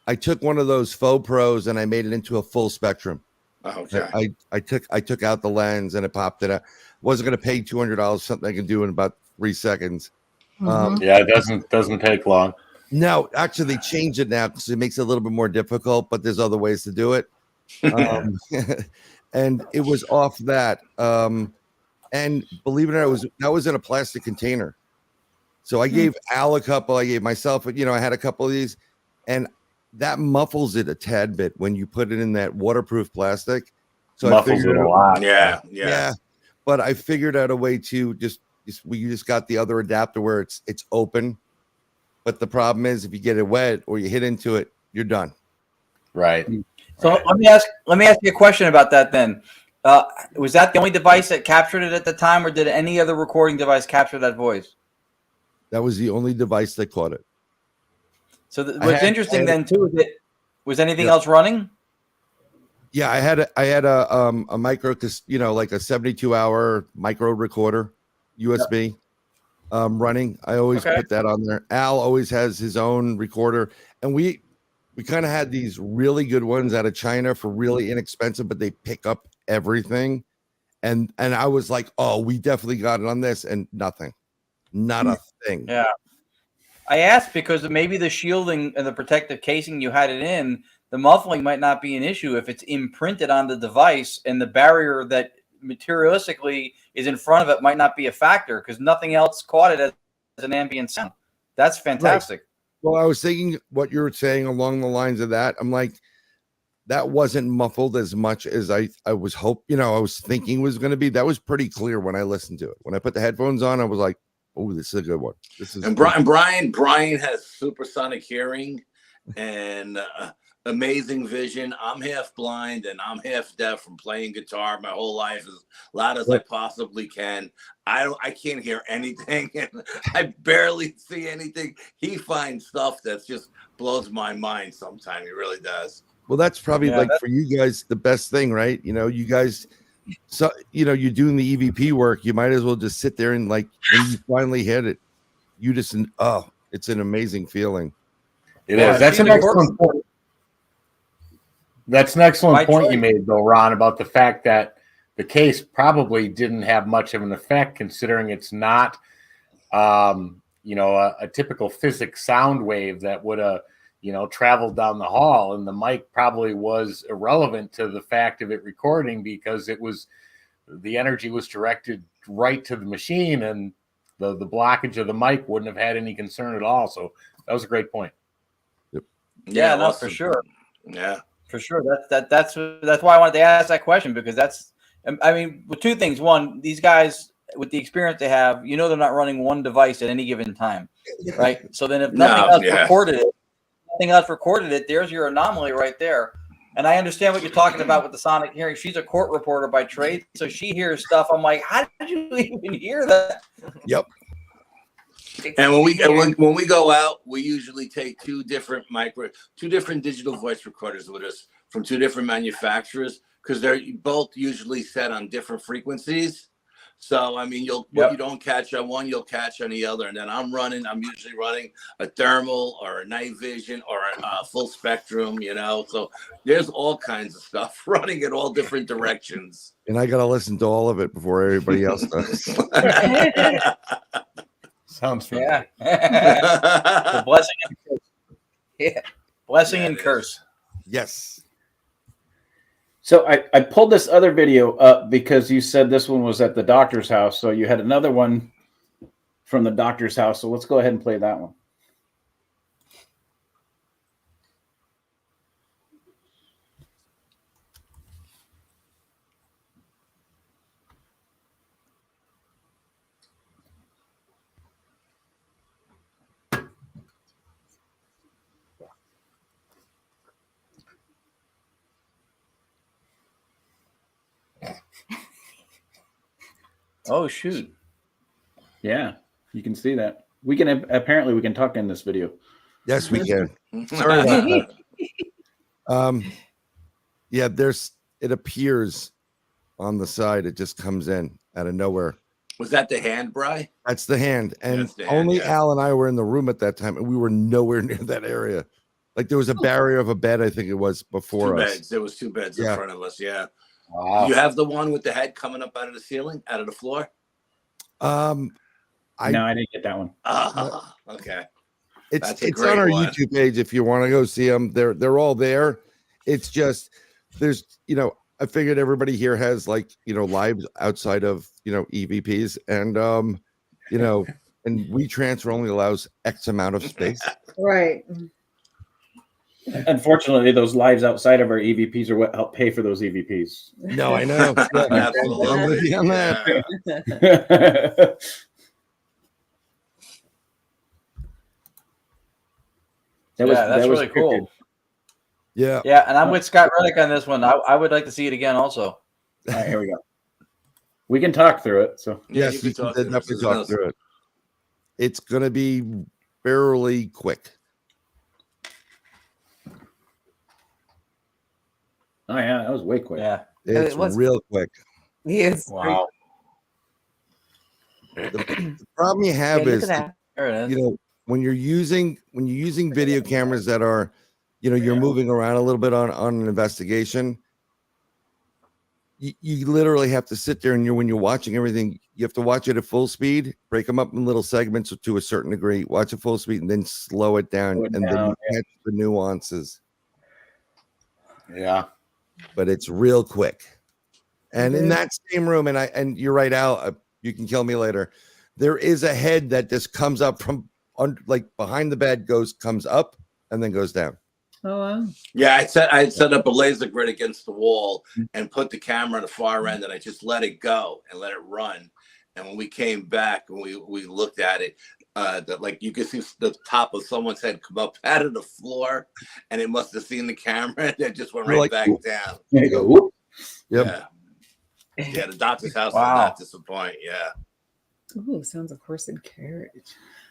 I took one of those faux pros and I made it into a full spectrum. Okay. I took out the lens and it popped it out. Wasn't going to pay $200. Something I can do in about 3 seconds. Yeah, it doesn't take long. No, actually, they changed it now because it makes it a little bit more difficult, but there's other ways to do it. And it was off that. And believe it or not, that was in a plastic container. So I gave Al a couple. I gave myself, I had a couple of these, and that muffles it a tad bit when you put it in that waterproof plastic. So Muffles it a lot. Yeah. But I figured out a way to you just got the other adapter where it's open. But the problem is if you get it wet or you hit into it, you're done. Right. So let me ask you a question about that then. Was that the only device that captured it at the time, or did any other recording device capture that voice? That was the only device that caught it. So what's interesting then too is that was anything else running? Yeah, I had a micro, like a 72-hour micro recorder, USB. running. I always put that on there. Al always has his own recorder, and we kind of had these really good ones out of China for really inexpensive, but they pick up everything. And I was like, oh, we definitely got it on this, and nothing, not a thing. Yeah. I asked because maybe the shielding and the protective casing you had it in, the muffling might not be an issue if it's imprinted on the device, and the barrier that materialistically is in front of it might not be a factor because nothing else caught it as an ambient sound. That's fantastic. Right. Well, I was thinking what you were saying along the lines of that. I'm like, that wasn't muffled as much as I was I was thinking was going to be. That was pretty clear when I listened to it. When I put the headphones on, I was like, oh, this is a good one. This is. And Bryan has supersonic hearing and amazing vision. I'm half blind and I'm half deaf from playing guitar my whole life as loud as I possibly can. I can't hear anything, and I barely see anything. He finds stuff that just blows my mind sometimes. He really does. Well, that's probably for you guys the best thing, right? You guys, so you're doing the EVP work. You might as well just sit there and when you finally hit it, you just it's an amazing feeling. It is. That's an excellent point. That's an excellent point you made, though, Ron, about the fact that the case probably didn't have much of an effect, considering it's not, a typical physics sound wave that would have, traveled down the hall, and the mic probably was irrelevant to the fact of it recording because the energy was directed right to the machine, and the blockage of the mic wouldn't have had any concern at all. So that was a great point. Yep. Yeah, no, for sure. Yeah, for sure. That's why I wanted to ask that question, because with two things. One, these guys with the experience they have, they're not running one device at any given time, right? So then if nothing else recorded it, there's your anomaly right there. And I understand what you're talking about with the sonic hearing. She's a court reporter by trade, so she hears stuff. I'm like, how did you even hear that? Yep. And when we go out, we usually take two different digital voice recorders with us from two different manufacturers, because they're both usually set on different frequencies. So what you don't catch on one, you'll catch on the other. And then I'm usually running a thermal or a night vision or a full spectrum, So there's all kinds of stuff running in all different directions. And I got to listen to all of it before everybody else does. Sounds fun. Yeah. The blessing and curse. Yeah. Blessing and curse. Yes. So I pulled this other video up because you said this one was at the doctor's house. So you had another one from the doctor's house. So let's go ahead and play that one. Oh, shoot. Yeah, you can see that. We can talk in this video. Yes, we can. Sorry about that. Yeah, it appears on the side. It just comes in out of nowhere. Was that the hand, Bry? That's the hand. And only Al and I were in the room at that time, and we were nowhere near that area. Like there was a barrier of a bed, I think it was, before us. Beds. There was two beds in front of us, yeah. Wow. You have the one with the head coming up out of the ceiling, out of the floor? No, I didn't get that one. Okay. It's on our YouTube page if you want to go see them. They're all there. It's just there's I figured everybody here has lives outside of EVPs, and and WeTransfer only allows X amount of space. Right. Unfortunately, those lives outside of our EVPs are what help pay for those EVPs. No, I know. Absolutely. I'm with you on that. That's really cool. Yeah. Yeah, and I'm with Scott Reddick on this one. I would like to see it again also. All right, here we go. We can talk through it. So yes, we can definitely talk through it. It's going to be fairly quick. Oh yeah, that was way quick. Yeah, it's real quick. Yes. Wow. The problem you have look is, at that. There it is. you know, when you're using video cameras that are, you know, you're moving around a little bit on an investigation, you literally have to sit there and when you're watching everything, you have to watch it at full speed, break them up in little segments to a certain degree, watch at full speed, and then slow it down, then you catch the nuances. Yeah. But it's real quick. And in that same room, and you're right, Al, you can kill me later. There is a head that just comes up from like behind the bed, comes up and then goes down. Oh, wow. Yeah, I set up a laser grid against the wall and put the camera on the far end, and I just let it go and let it run. And when we came back and we looked at it, like you could see the top of someone's head come up out of the floor, and it must have seen the camera and it just went right back down. There you go. Whoop. Yep. Yeah, the doctor's house Wow. did not disappoint. Yeah. Ooh, sounds like horse and carriage.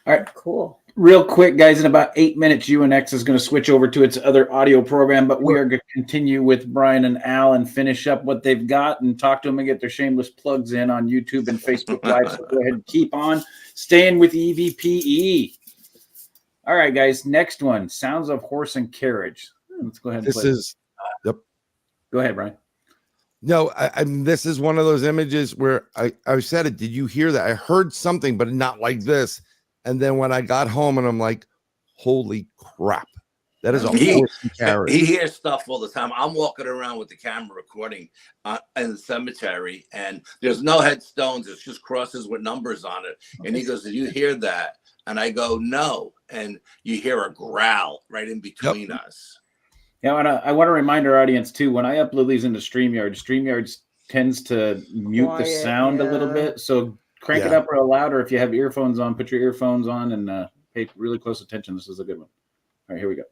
All right. Cool. Real quick, guys, in about 8 minutes, UNX is going to switch over to its other audio program, but we are going to continue with Bryan and Al and finish up what they've got and talk to them and get their shameless plugs in on YouTube and Facebook Live. So go ahead and keep on staying with EVPE. All right, guys, next one, Sounds of Horse and Carriage. Let's go ahead and play. Yep. Go ahead, Bryan. No, this is one of those images where I said it. Did you hear that? I heard something, but not like this. And then when I got home and I'm like, holy crap, that is a horse and carriage. He hears stuff all the time. I'm walking around with the camera recording in the cemetery, and there's no headstones. It's just crosses with numbers on it. And he goes, did you hear that? And I go, no. And you hear a growl right in between us. Yeah, and I want to remind our audience, too, when I upload these into StreamYard tends to mute the sound a little bit. So crank it up real loud, or if you have earphones on, put your earphones on and pay really close attention. This is a good one. All right, here we go.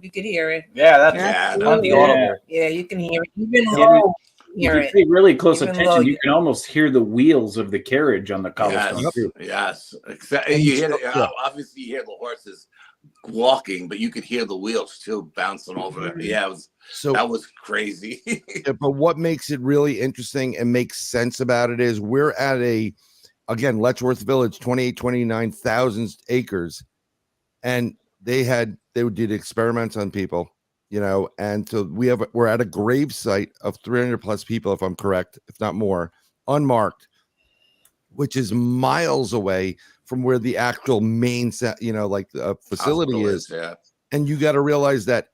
You could hear it. Yeah, that's the audible. Yeah, you can hear it. Even low, hear If it. you pay really close Even attention, low, you can almost hear the wheels of the carriage on the cobblestone Yes, too. yes. You hear obviously you hear the horses walking, but you could hear the wheels too bouncing over. Yeah, that was crazy. But what makes it really interesting and makes sense about it is we're at again, Letchworth Village, 29,000 acres, and they did experiments on people, you know, and so we're at a grave site of 300 plus people, if I'm correct, if not more, unmarked, which is miles away from where the actual main facility is. Yeah. And you got to realize that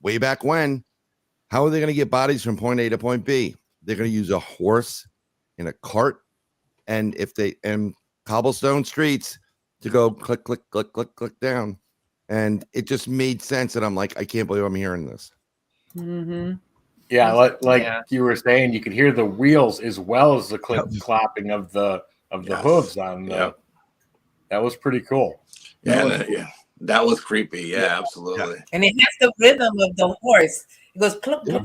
way back when, how are they going to get bodies from point A to point B? They're going to use a horse in a cart, and cobblestone streets to go click, click, click, click, click down. And it just made sense. And I'm like, I can't believe I'm hearing this. Mm-hmm. Yeah, like you were saying, you could hear the wheels as well as the clapping of the hooves on the. That was pretty cool. That was creepy. Yeah, absolutely. And it has the rhythm of the horse. It goes cluck, cluck,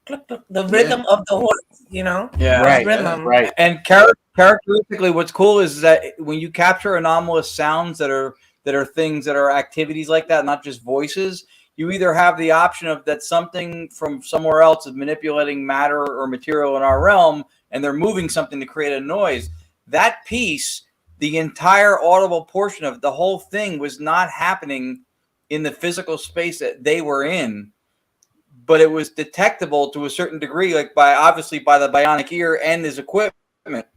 cluck, cluck, the rhythm of the horse, you know? Yeah, right. And characteristically, what's cool is that when you capture anomalous sounds that are things that are activities like that, not just voices, you either have the option of that something from somewhere else is manipulating matter or material in our realm, and they're moving something to create a noise. That piece, the entire audible portion of the whole thing, was not happening in the physical space that they were in, but it was detectable to a certain degree, like by the bionic ear and his equipment,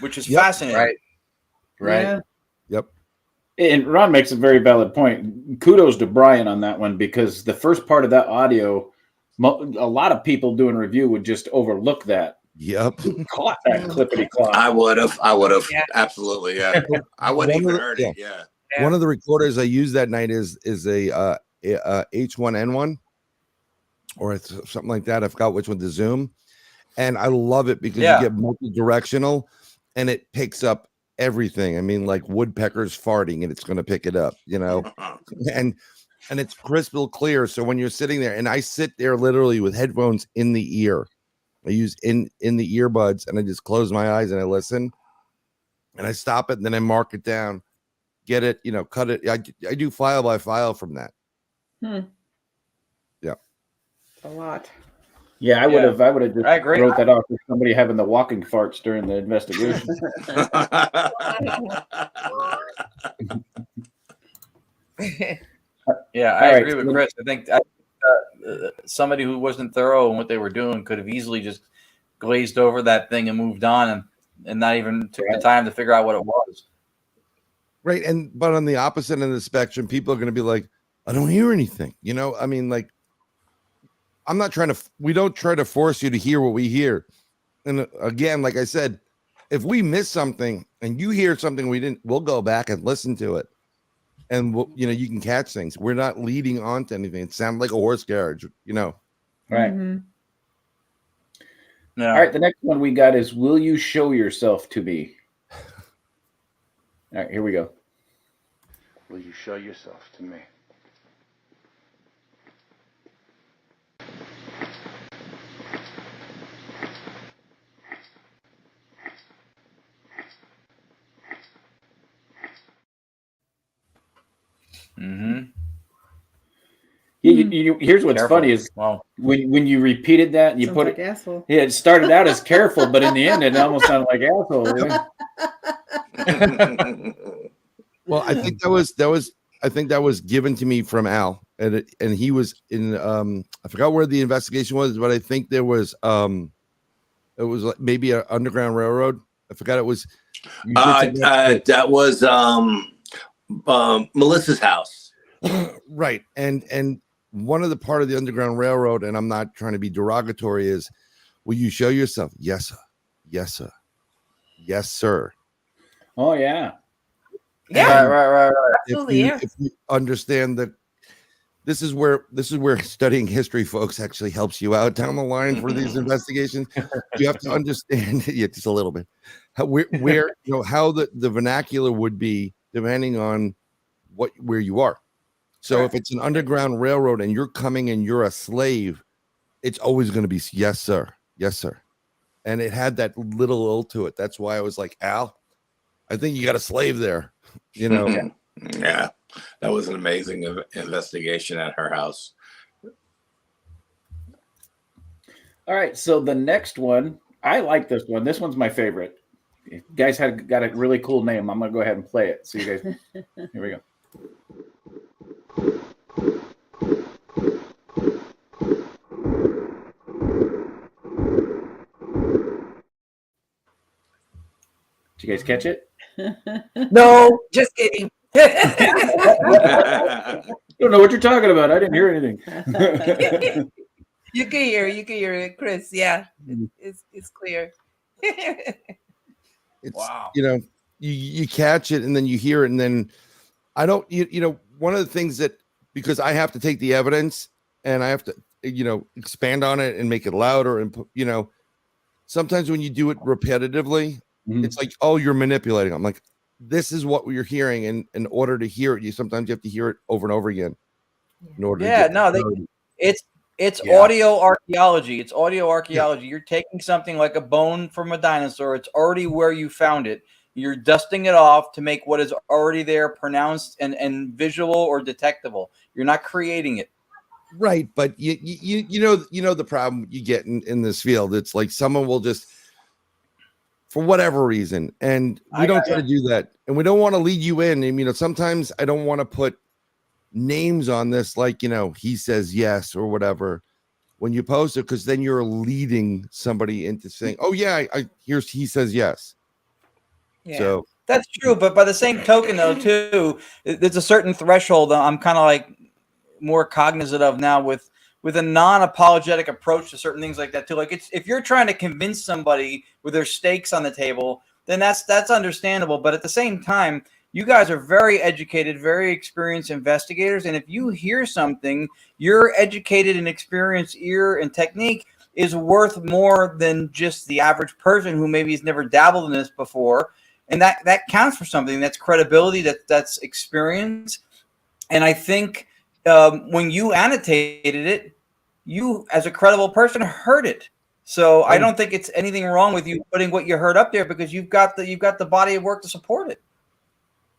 which is fascinating. Right. Yeah. Yep. And Ron makes a very valid point. Kudos to Bryan on that one, because the first part of that audio, a lot of people doing review would just overlook that. Yep. Caught that clippity clop. I would have. Yeah. Absolutely. Yeah. I wouldn't even heard it. Yeah. One of the recorders I used that night is a H1N1 or it's something like that. I forgot which one, the Zoom. And I love it because you get multi-directional and it picks up everything. I mean, like woodpeckers farting and it's going to pick it up, you know, and it's crystal clear. So when you're sitting there, and I sit there literally with headphones in the ear, I use in the earbuds, and I just close my eyes and I listen and I stop it. And then I mark it down, get it, you know, cut it. I do file by file from that. Yeah. A lot. Yeah, I would have just wrote that off for somebody having the walking farts during the investigation. Yeah, I agree with Chris. I think somebody who wasn't thorough in what they were doing could have easily just glazed over that thing and moved on and not even took the time to figure out what it was. Right. But on the opposite end of the spectrum, people are going to be like, I don't hear anything. You know, I mean, like, we don't try to force you to hear what we hear. And again, like I said, if we miss something and you hear something we didn't, we'll go back and listen to it. And you can catch things. We're not leading on to anything. It sounds like a horse carriage, you know? Right. Mm-hmm. No. All right. The next one we got is, will you show yourself to me? All right, here we go. Will you show yourself to me? Mm-hmm. Yeah, here's what's funny is when you repeated that and you put it, asshole. Yeah, it started out as careful, but in the end, it almost sounded like asshole. Well, I think that was given to me from Al, and he was in I forgot where the investigation was, but I think there was it was like maybe an Underground Railroad. I forgot it was. That was Melissa's house. Right. And one of the part of the Underground Railroad, and I'm not trying to be derogatory, is, will you show yourself? Yes, sir. Yes, sir. Yes, sir. Oh, yeah. Yeah. Right. Absolutely. If you understand that this is where studying history, folks, actually helps you out down the line for these investigations. You have to understand just a little bit where how the vernacular would be depending on where you are. So if it's an Underground Railroad and you're coming and you're a slave, it's always going to be yes, sir. Yes, sir. And it had that little ill to it. That's why I was like, Al, I think you got a slave there. You know? Yeah. That was an amazing investigation at her house. All right. So the next one, I like this one. This one's my favorite. You guys got a really cool name. I'm going to go ahead and play it. So you guys, here we go. Did you guys catch it? No, just kidding. I don't know what you're talking about. I didn't hear anything. You can hear it, Chris. Yeah, it's clear. Wow. You catch it and then you hear it, and then I don't, one of the things that, because I have to take the evidence and I have to, expand on it and make it louder, and sometimes when you do it repetitively, it's like, oh, you're manipulating. I'm like, this is what you're hearing, and in order to hear it, sometimes you have to hear it over and over again. In order it's audio archaeology. It's audio archaeology. You're taking something like a bone from a dinosaur. It's already where you found it. You're dusting it off to make what is already there pronounced and visual or detectable. You're not creating it. Right, but you know the problem you get in this field. It's like someone will just, for whatever reason, and we don't try to do that, and we don't want to lead you in. And sometimes I don't want to put names on this, like he says yes or whatever when you post it, because then you're leading somebody into saying, oh yeah, he says yes. Yeah. So That's true, but by the same token, though, too, there's a certain threshold that I'm kind of like more cognizant of now with a non-apologetic approach to certain things like that too. Like if you're trying to convince somebody with their stakes on the table, then that's understandable. But at the same time, you guys are very educated, very experienced investigators, and if you hear something, your educated and experienced ear and technique is worth more than just the average person who maybe has never dabbled in this before. And that counts for something. That's credibility, that's experience. And I think when you annotated it, you as a credible person heard it. So I don't think it's anything wrong with you putting what you heard up there, because you've got the body of work to support it.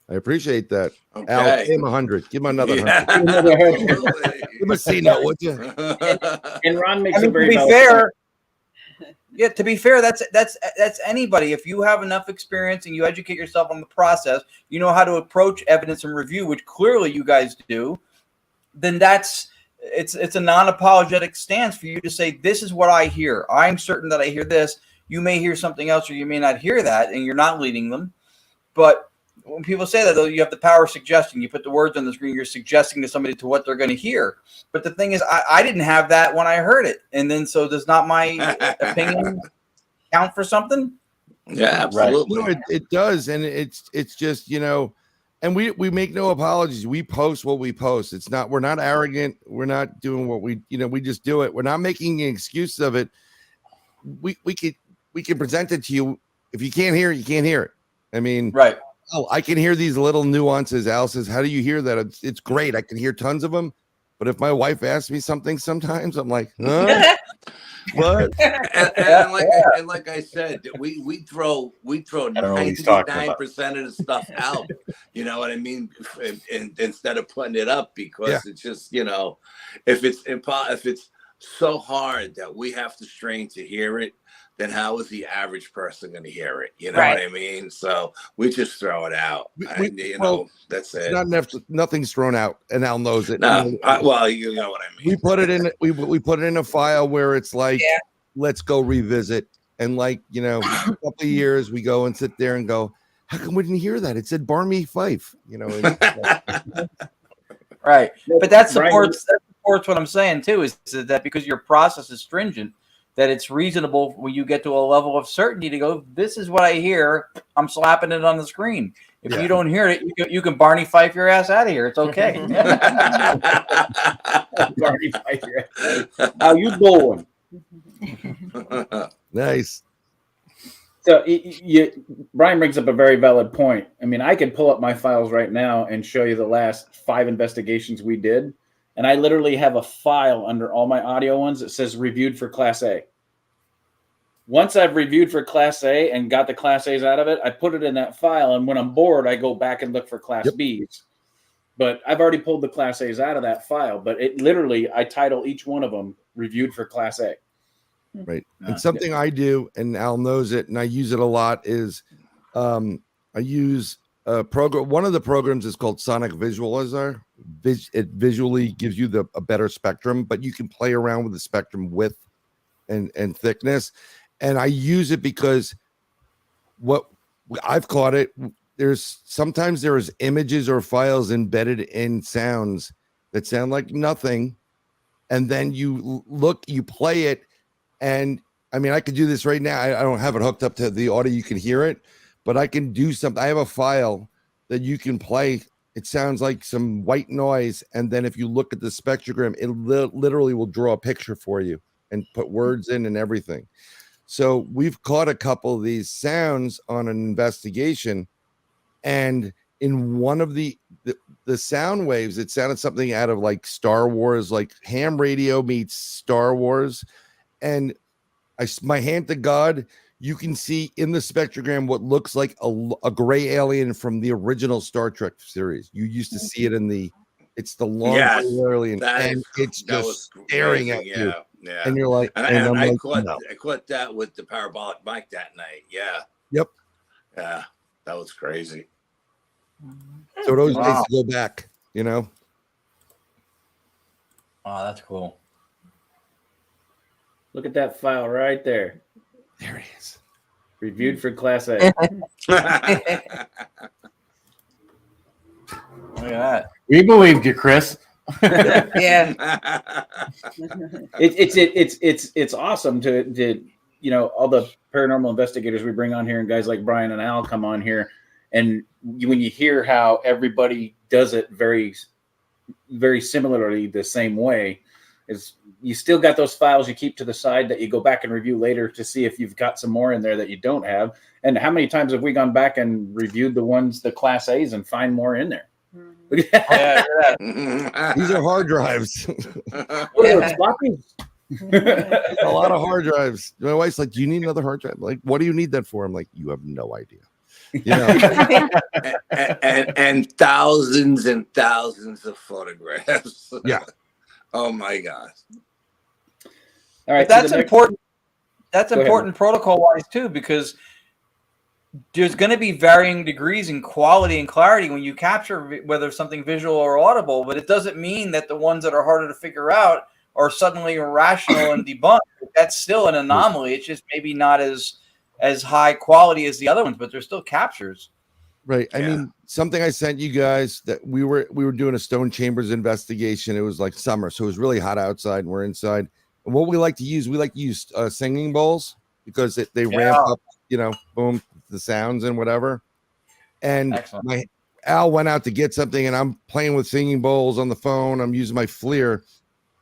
I appreciate that. Okay. Al, give him 100. Give him another 100. Give him a C note, would you? And Ron makes I mean, a very to be valid fair, point. yeah, to be fair, that's anybody. If you have enough experience and you educate yourself on the process, you know how to approach evidence and review, which clearly you guys do, then it's a non-apologetic stance for you to say, this is what I hear. I'm certain that I hear this. You may hear something else, or you may not hear that, and you're not leading them. But when people say that, though, you have the power of suggesting. You put the words on the screen, you're suggesting to somebody to what they're going to hear. But the thing is, I didn't have that when I heard it. And then so does not my opinion count for something? Yeah, absolutely. No, it does. And it's just, and we make no apologies. We post what we post. We're not arrogant. We're not doing what we just do it. We're not making an excuse of it. We can present it to you. If you can't hear it, you can't hear it. I mean, right. Oh, I can hear these little nuances. Al says, how do you hear that? It's great. I can hear tons of them. But if my wife asks me something sometimes, I'm like, huh? What? and like I said, we throw 99% of the stuff out. You know what I mean? And instead of putting it up, because it's just, if it's so hard that we have to strain to hear it, then how is the average person going to hear it? You know what I mean? So we just throw it out. That's it. Nothing's thrown out, and Al knows it. No, you know what I mean. We put it in. We put it in a file where it's like, let's go revisit, and a couple of years we go and sit there and go, how come we didn't hear that? It said Barmy Fife. Right, but that supports what I'm saying too. Is that because your process is stringent, that it's reasonable when you get to a level of certainty to go, this is what I hear, I'm slapping it on the screen. If you don't hear it, you can Barney Fife your ass out of here. It's okay. Barney Fife your ass. How you doing? Nice. So Bryan brings up a very valid point. I mean, I could pull up my files right now and show you the last 5 investigations we did. And I literally have a file under all my audio ones that says reviewed for Class A. Once I've reviewed for Class A and got the Class A's out of it, I put it in that file. And when I'm bored, I go back and look for Class B's. But I've already pulled the Class A's out of that file. But it literally, I title each one of them reviewed for Class A. Right. And something I do, and Al knows it, and I use it a lot, is I use a program. One of the programs is called Sonic Visualizer. It visually gives you a better spectrum, but you can play around with the spectrum width and thickness. And I use it because what I've caught it, sometimes there is images or files embedded in sounds that sound like nothing. And then you play it. And I mean, I could do this right now. I don't have it hooked up to the audio. You can hear it, but I can do something. I have a file that you can play. It sounds like some white noise. And then if you look at the spectrogram, it literally will draw a picture for you and put words in and everything. So we've caught a couple of these sounds on an investigation. And in one of the sound waves, it sounded something out of like Star Wars, like ham radio meets Star Wars. And my hand to God, you can see in the spectrogram what looks like a gray alien from the original Star Trek series. You used to see it it's the long alien, and it's just staring at you. Yeah. And you're like, and I caught that with the parabolic mic that night. Yeah. Yep. Yeah, that was crazy. So those days to go back, Oh, that's cool. Look at that file right there. There he is. Reviewed for Class A. Look at that. We believed you, Chris. Yeah. It's awesome to all the paranormal investigators we bring on here and guys like Bryan and Al come on here, and when you hear how everybody does it very, very similarly the same way, is you still got those files you keep to the side that you go back and review later to see if you've got some more in there that you don't have. And how many times have we gone back and reviewed the Class A's and find more in there? Yeah, These are hard drives. Yeah. A lot of hard drives. My wife's like, "Do you need another hard drive?" Like, what do you need that for? I'm like, "You have no idea." and thousands and thousands of photographs. Yeah. Oh my God. All right. But that's important. That's important protocol-wise too, because there's going to be varying degrees in quality and clarity when you capture whether something visual or audible, but it doesn't mean that the ones that are harder to figure out are suddenly irrational and debunked. That's still an anomaly. It's just maybe not as high quality as the other ones, but they're still captures. Right. I mean, something I sent you guys that we were doing a Stone Chambers investigation. It was like summer, so it was really hot outside, and we're inside. And what we like to use singing bowls because they ramp up, boom, the sounds and whatever. And excellent. Al went out to get something, and I'm playing with singing bowls on the phone. I'm using my FLIR,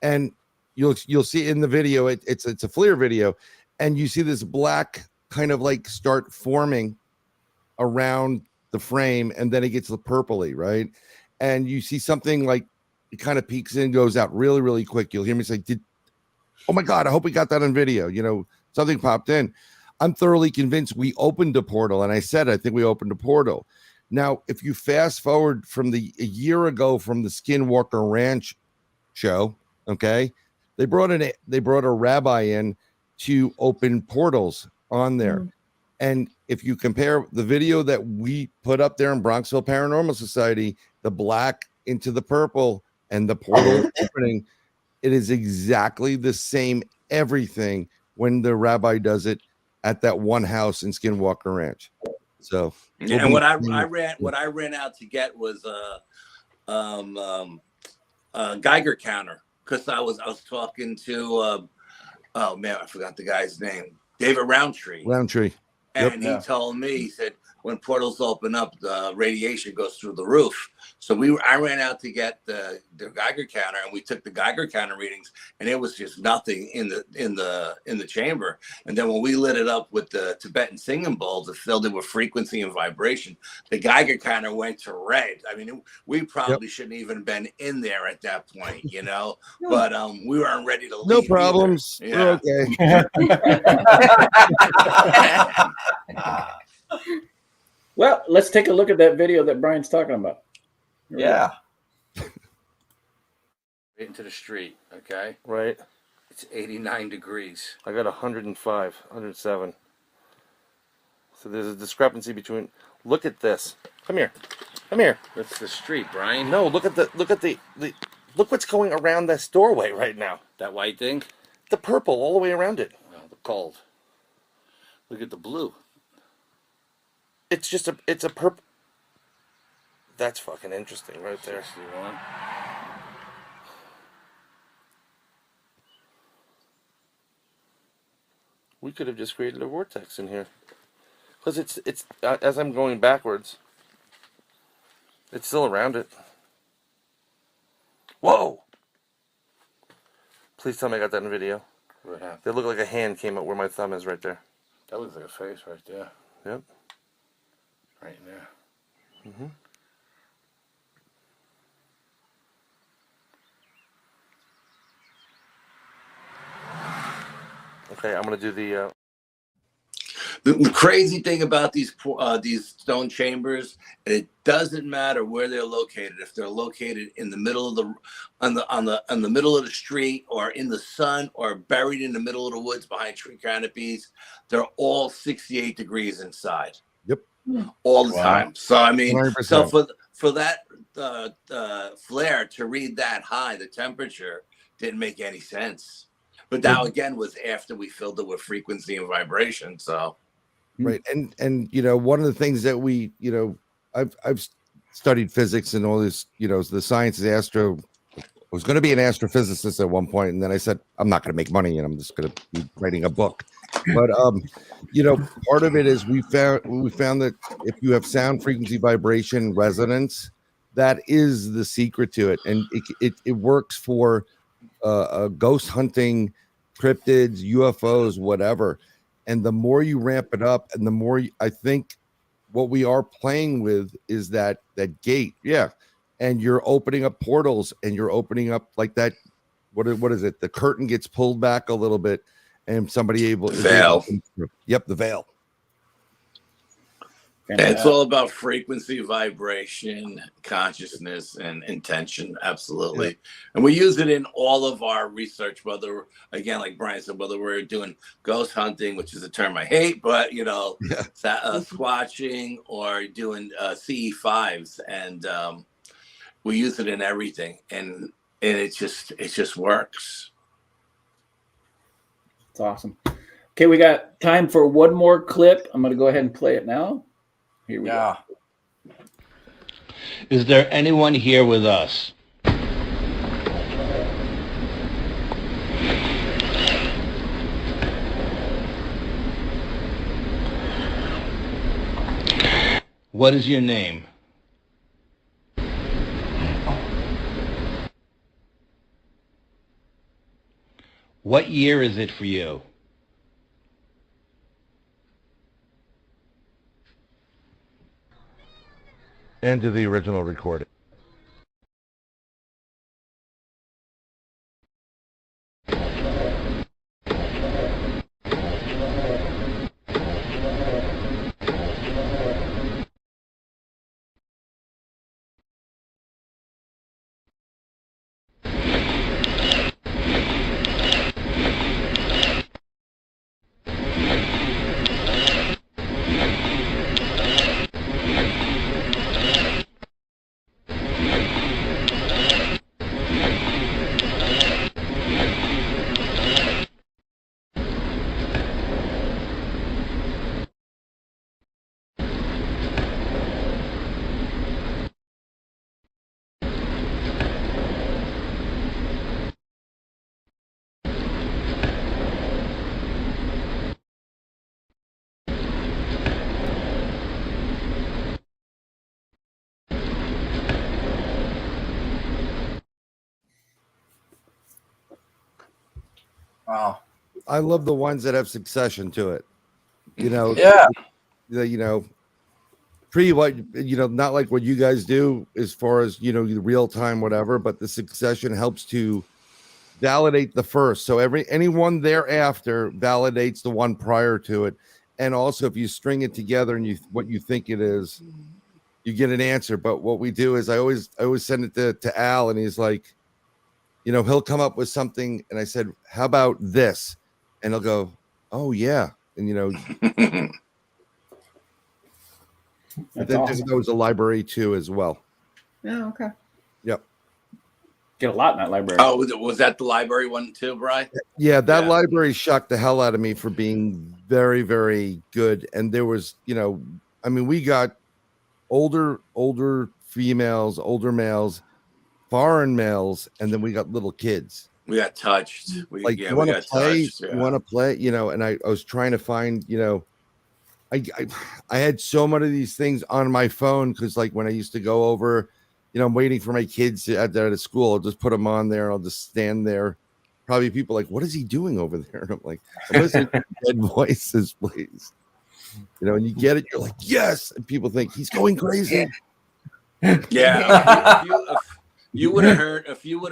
and you'll see in the video. It's a FLIR video, and you see this black kind of like start forming around the frame, and then it gets purpley, right? And you see something like it kind of peeks in, goes out really, really quick. You'll hear me say, "Oh my God, I hope we got that on video." Something popped in. I'm thoroughly convinced we opened a portal, and I said I think we opened a portal. Now, if you fast forward from a year ago from the Skinwalker Ranch show, okay, they brought a rabbi in to open portals on there. And if you compare the video that we put up there in Bronxville Paranormal Society, the black into the purple and the portal opening, it is exactly the same everything when the rabbi does it at that one house in Skinwalker Ranch. So, and what I ran out to get was a Geiger counter, because I was talking to oh man, I forgot the guy's name, David Roundtree. And he told me, he said, when portals open up, the radiation goes through the roof. So I ran out to get the Geiger counter, and we took the Geiger counter readings, and it was just nothing in the chamber. And then when we lit it up with the Tibetan singing bowls, it filled it with frequency and vibration. The Geiger counter went to red. I mean, we probably shouldn't even been in there at that point, But we weren't ready to leave. No problems. Yeah. We're okay. Well, let's take a look at that video that Bryan's talking about. Yeah. Into the street, okay? Right. It's 89 degrees. I got 105, 107. So there's a discrepancy between. Look at this. Come here. That's the street, Bryan. No, look what's going around this doorway right now. That white thing? The purple all the way around it. Oh, the cold. Look at the blue. It's a purple. That's fucking interesting right there. We could have just created a vortex in here. Because it's as I'm going backwards, it's still around it. Whoa! Please tell me I got that in video. What happened? They look like a hand came up where my thumb is right there. That looks like a face right there. Yep. Right there. Mm-hmm. Okay, I'm gonna do the. The crazy thing about these stone chambers, it doesn't matter where they're located. If they're located in the middle of the middle of the street, or in the sun, or buried in the middle of the woods behind tree canopies, they're all 68 degrees inside. Yep. All the time. So I mean, 100%. so for that flare to read that high, the temperature didn't make any sense. But now again was after we filled it with frequency and vibration. So Right. And you know, one of the things that we, you know, I've studied physics and all this, you know, the science is I was going to be an astrophysicist at one point, and then I said I'm not going to make money, and I'm just going to be writing a book. But you know, part of it is we found that if you have sound, frequency, vibration, resonance, that is the secret to it, and it works for ghost hunting, cryptids, UFOs, whatever. And the more you ramp it up, and the more I think what we are playing with is that gate, yeah. And you're opening up portals, and you're opening up like that. What is it? The curtain gets pulled back a little bit, and somebody able veil. Yep, the veil. It's all about frequency, vibration, consciousness, and intention. Absolutely. Yeah. And we use it in all of our research, whether, again, like Bryan said, whether we're doing ghost hunting, which is a term I hate, but, you know, squatching, or doing CE5s. And we use it in everything. And it just works. It's awesome. Okay, we got time for one more clip. I'm going to go ahead and play it now. Here we go. Is there anyone here with us? What is your name? What year is it for you? And to the original recording. Wow. I love the ones that have succession to it. You know, you know, not like what you guys do as far as, you know, the real time, whatever, but the succession helps to validate the first. So anyone thereafter validates the one prior to it. And also if you string it together and what you think it is, you get an answer. But what we do is I always send it to Al, and he's like, you know, he'll come up with something, and I said, how about this? And he'll go, oh yeah. And you know, but then awesome. There goes a library too as well. Oh, okay. Yep. Get a lot in that library. Oh, was that the library one too, Bryan? Yeah, that library shocked the hell out of me for being very, very good. And there was, you know, I mean, we got older females, older males, foreign males, and then we got little kids. We got touched. You want to play? Touched, You want to play? You know, and I was trying to find, you know, I had so many of these things on my phone because, like, when I used to go over, you know, I'm waiting for my kids at school. I'll just put them on there, and I'll just stand there. Probably people like, what is he doing over there? And I'm like, I'm listening to dead voices, please. You know, and you get it. You're like, yes. And people think he's going crazy. Yeah. If you would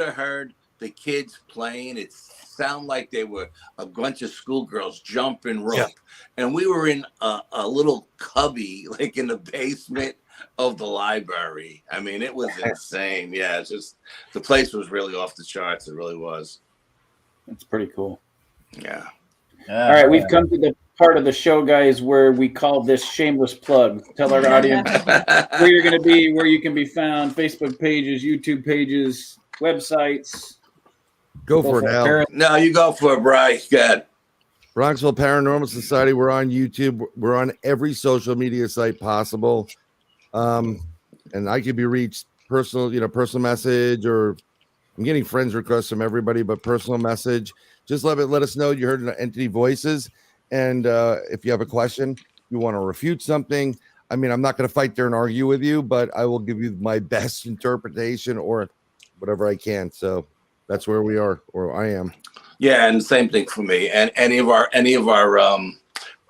have heard the kids playing, it sounded like they were a bunch of schoolgirls jumping rope. Yeah. And we were in a little cubby, like in the basement of the library. I mean, it was insane. Yeah, it's just the place was really off the charts. It really was. It's pretty cool. Yeah. All right, we've come to the part of the show, guys, where we call this shameless plug. Tell our audience where you're going to be, where you can be found, Facebook pages, YouTube pages, websites. Go for it, Al. No, you go for it, Bryan. Good. Bronxville Paranormal Society. We're on YouTube. We're on every social media site possible. And I could be reached personal message, or I'm getting friends requests from everybody, but personal message. Just let us know you heard Entity Voices. And if you have a question, you want to refute something. I mean, I'm not going to fight there and argue with you, but I will give you my best interpretation or whatever I can. So that's where we are, or I am. Yeah, and same thing for me. And any of our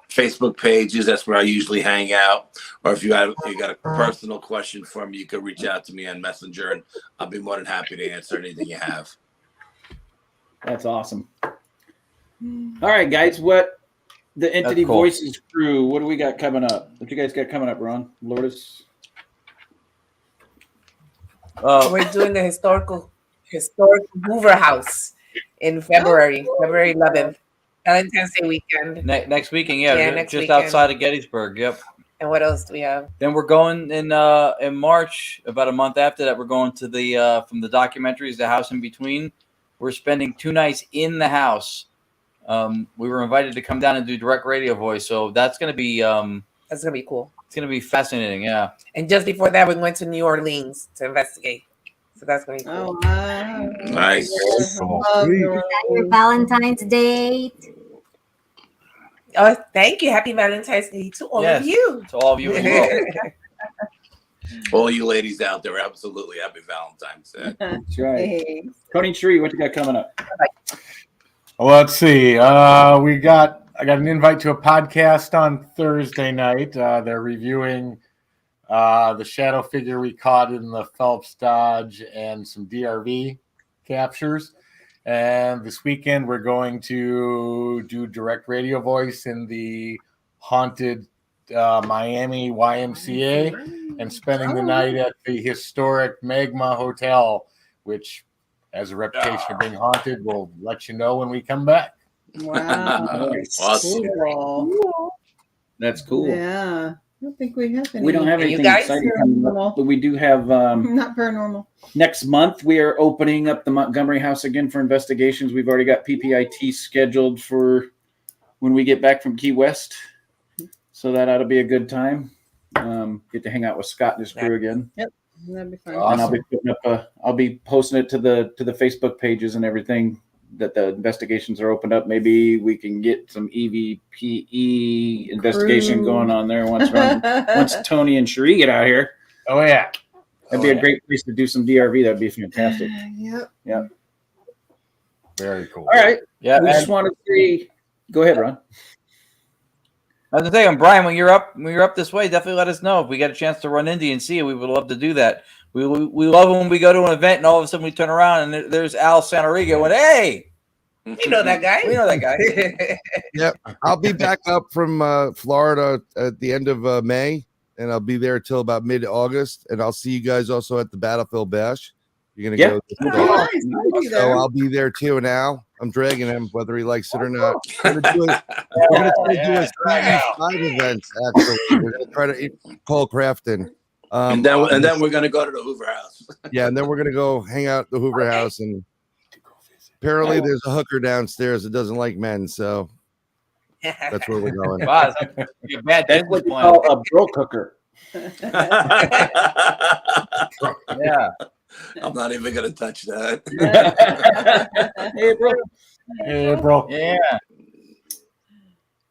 Facebook pages, that's where I usually hang out. Or if you got a personal question for me, you can reach out to me on Messenger, and I'll be more than happy to answer anything you have. That's awesome. All right, guys. What the Entity Voices crew? What do we got coming up? What you guys got coming up, Ron? Lourdes? We're doing the historical Hoover House in February 11th, Valentine's Day weekend. Next weekend, next just weekend. outside of Gettysburg. Yep. And what else do we have? Then we're going in March, about a month after that. We're going to the from the documentaries, The House in Between. We're spending 2 nights in the house. We were invited to come down and do direct radio voice, so that's going to be cool. It's going to be fascinating, yeah. And just before that, we're going to New Orleans to investigate. So that's going to be cool. Oh, wow. Nice. Your Valentine's date. Oh, thank you. Happy Valentine's Day to all of you. To all of you as well. All you ladies out there, absolutely happy Valentine's Day. That's right. Tony Tree, what you got coming up? Well, let's see. I got an invite to a podcast on Thursday night. They're reviewing the shadow figure we caught in the Phelps Dodge and some DRV captures. And this weekend, we're going to do direct radio voice in the haunted Miami YMCA and spending the night at the historic Magma Hotel, which has a reputation of being haunted. We'll let you know when we come back. Wow. Awesome. Cool. That's cool. Yeah. I don't think we have any. We don't have anything exciting coming up, but we do have not paranormal. Next month we are opening up the Montgomery House again for investigations. We've already got PPIT scheduled for when we get back from Key West, so that ought to be a good time. Get to hang out with Scott and his crew again. Yep, that'd be fun. And I'll be putting up I'll be posting it to the Facebook pages and everything that the investigations are opened up. Maybe we can get some EVPE investigation going on there once Tony and Cherie get out here. Oh yeah, that'd be a great place to do some DRV. That'd be fantastic. Yep. Yeah. Very cool. All right. Yeah. We just want to say, go ahead, Ron. I was gonna say, Brian, when you're up this way, definitely let us know if we get a chance to run into you and see you. We would love to do that. We love when we go to an event and all of a sudden we turn around and there's Al Santariga and hey, we know that guy. We know that guy. Yep, I'll be back up from Florida at the end of May, and I'll be there till about mid-August. And I'll see you guys also at the Battlefield Bash. You're gonna go. So I'll be there too. Now I'm dragging him, whether he likes it or not. We're gonna do a CE5 events. Actually, we're gonna try to Cole Crafton. And then we're gonna go to the Hoover House. Yeah, and then we're gonna go hang out at the Hoover House, and apparently there's a hooker downstairs that doesn't like men, so that's where we're going. Wow, that's what you call a broke hooker. Yeah. I'm not even gonna touch that. Hey, bro. Hey, bro. Yeah.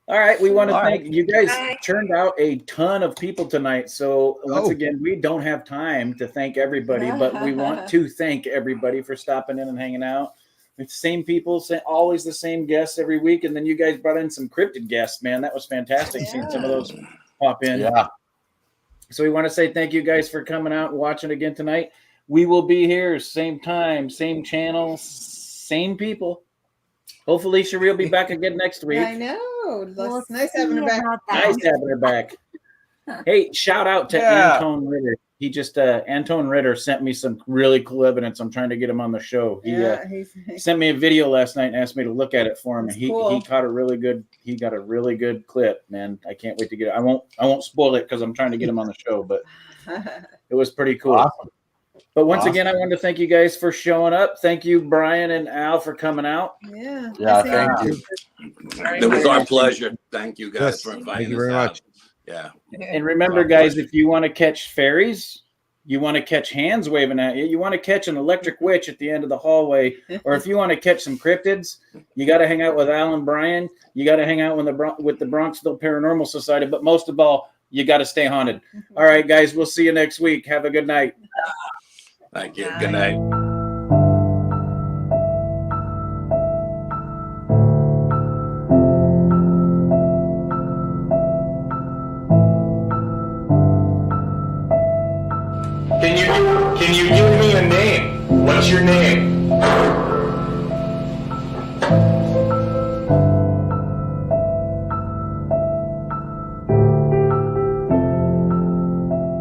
All right, we want to thank you guys. Turned out a ton of people tonight. So once again, we don't have time to thank everybody, but we want to thank everybody for stopping in and hanging out. It's the same people, always the same guests every week, and then you guys brought in some cryptid guests. Man, that was fantastic. Seeing some of those pop in. Yeah. So we want to say thank you guys for coming out and watching again tonight. We will be here, same time, same channel, same people. Hopefully, Cherie will be back again next week. I know. It's nice having her back. Nice having her back. Hey, shout out to Antone Ritter. He just Antone Ritter sent me some really cool evidence. I'm trying to get him on the show. He sent me a video last night and asked me to look at it for him. And he caught a really good. He got a really good clip, man. I can't wait to get it. I won't spoil it because I'm trying to get him on the show, but it was pretty cool. Awesome. But once again, I want to thank you guys for showing up. Thank you, Bryan and Al, for coming out. Yeah. Yeah, thank you. It was our pleasure. Thank you guys Yes, for thank inviting you us very out. much. Yeah. And remember, guys, if you want to catch fairies, you want to catch hands waving at you, you want to catch an electric witch at the end of the hallway, or if you want to catch some cryptids, you got to hang out with Al and Bryan. You got to hang out with the Bronxville Paranormal Society. But most of all, you got to stay haunted. All right, guys, we'll see you next week. Have a good night. Thank you. Good night. Can you give me a name? What's your name?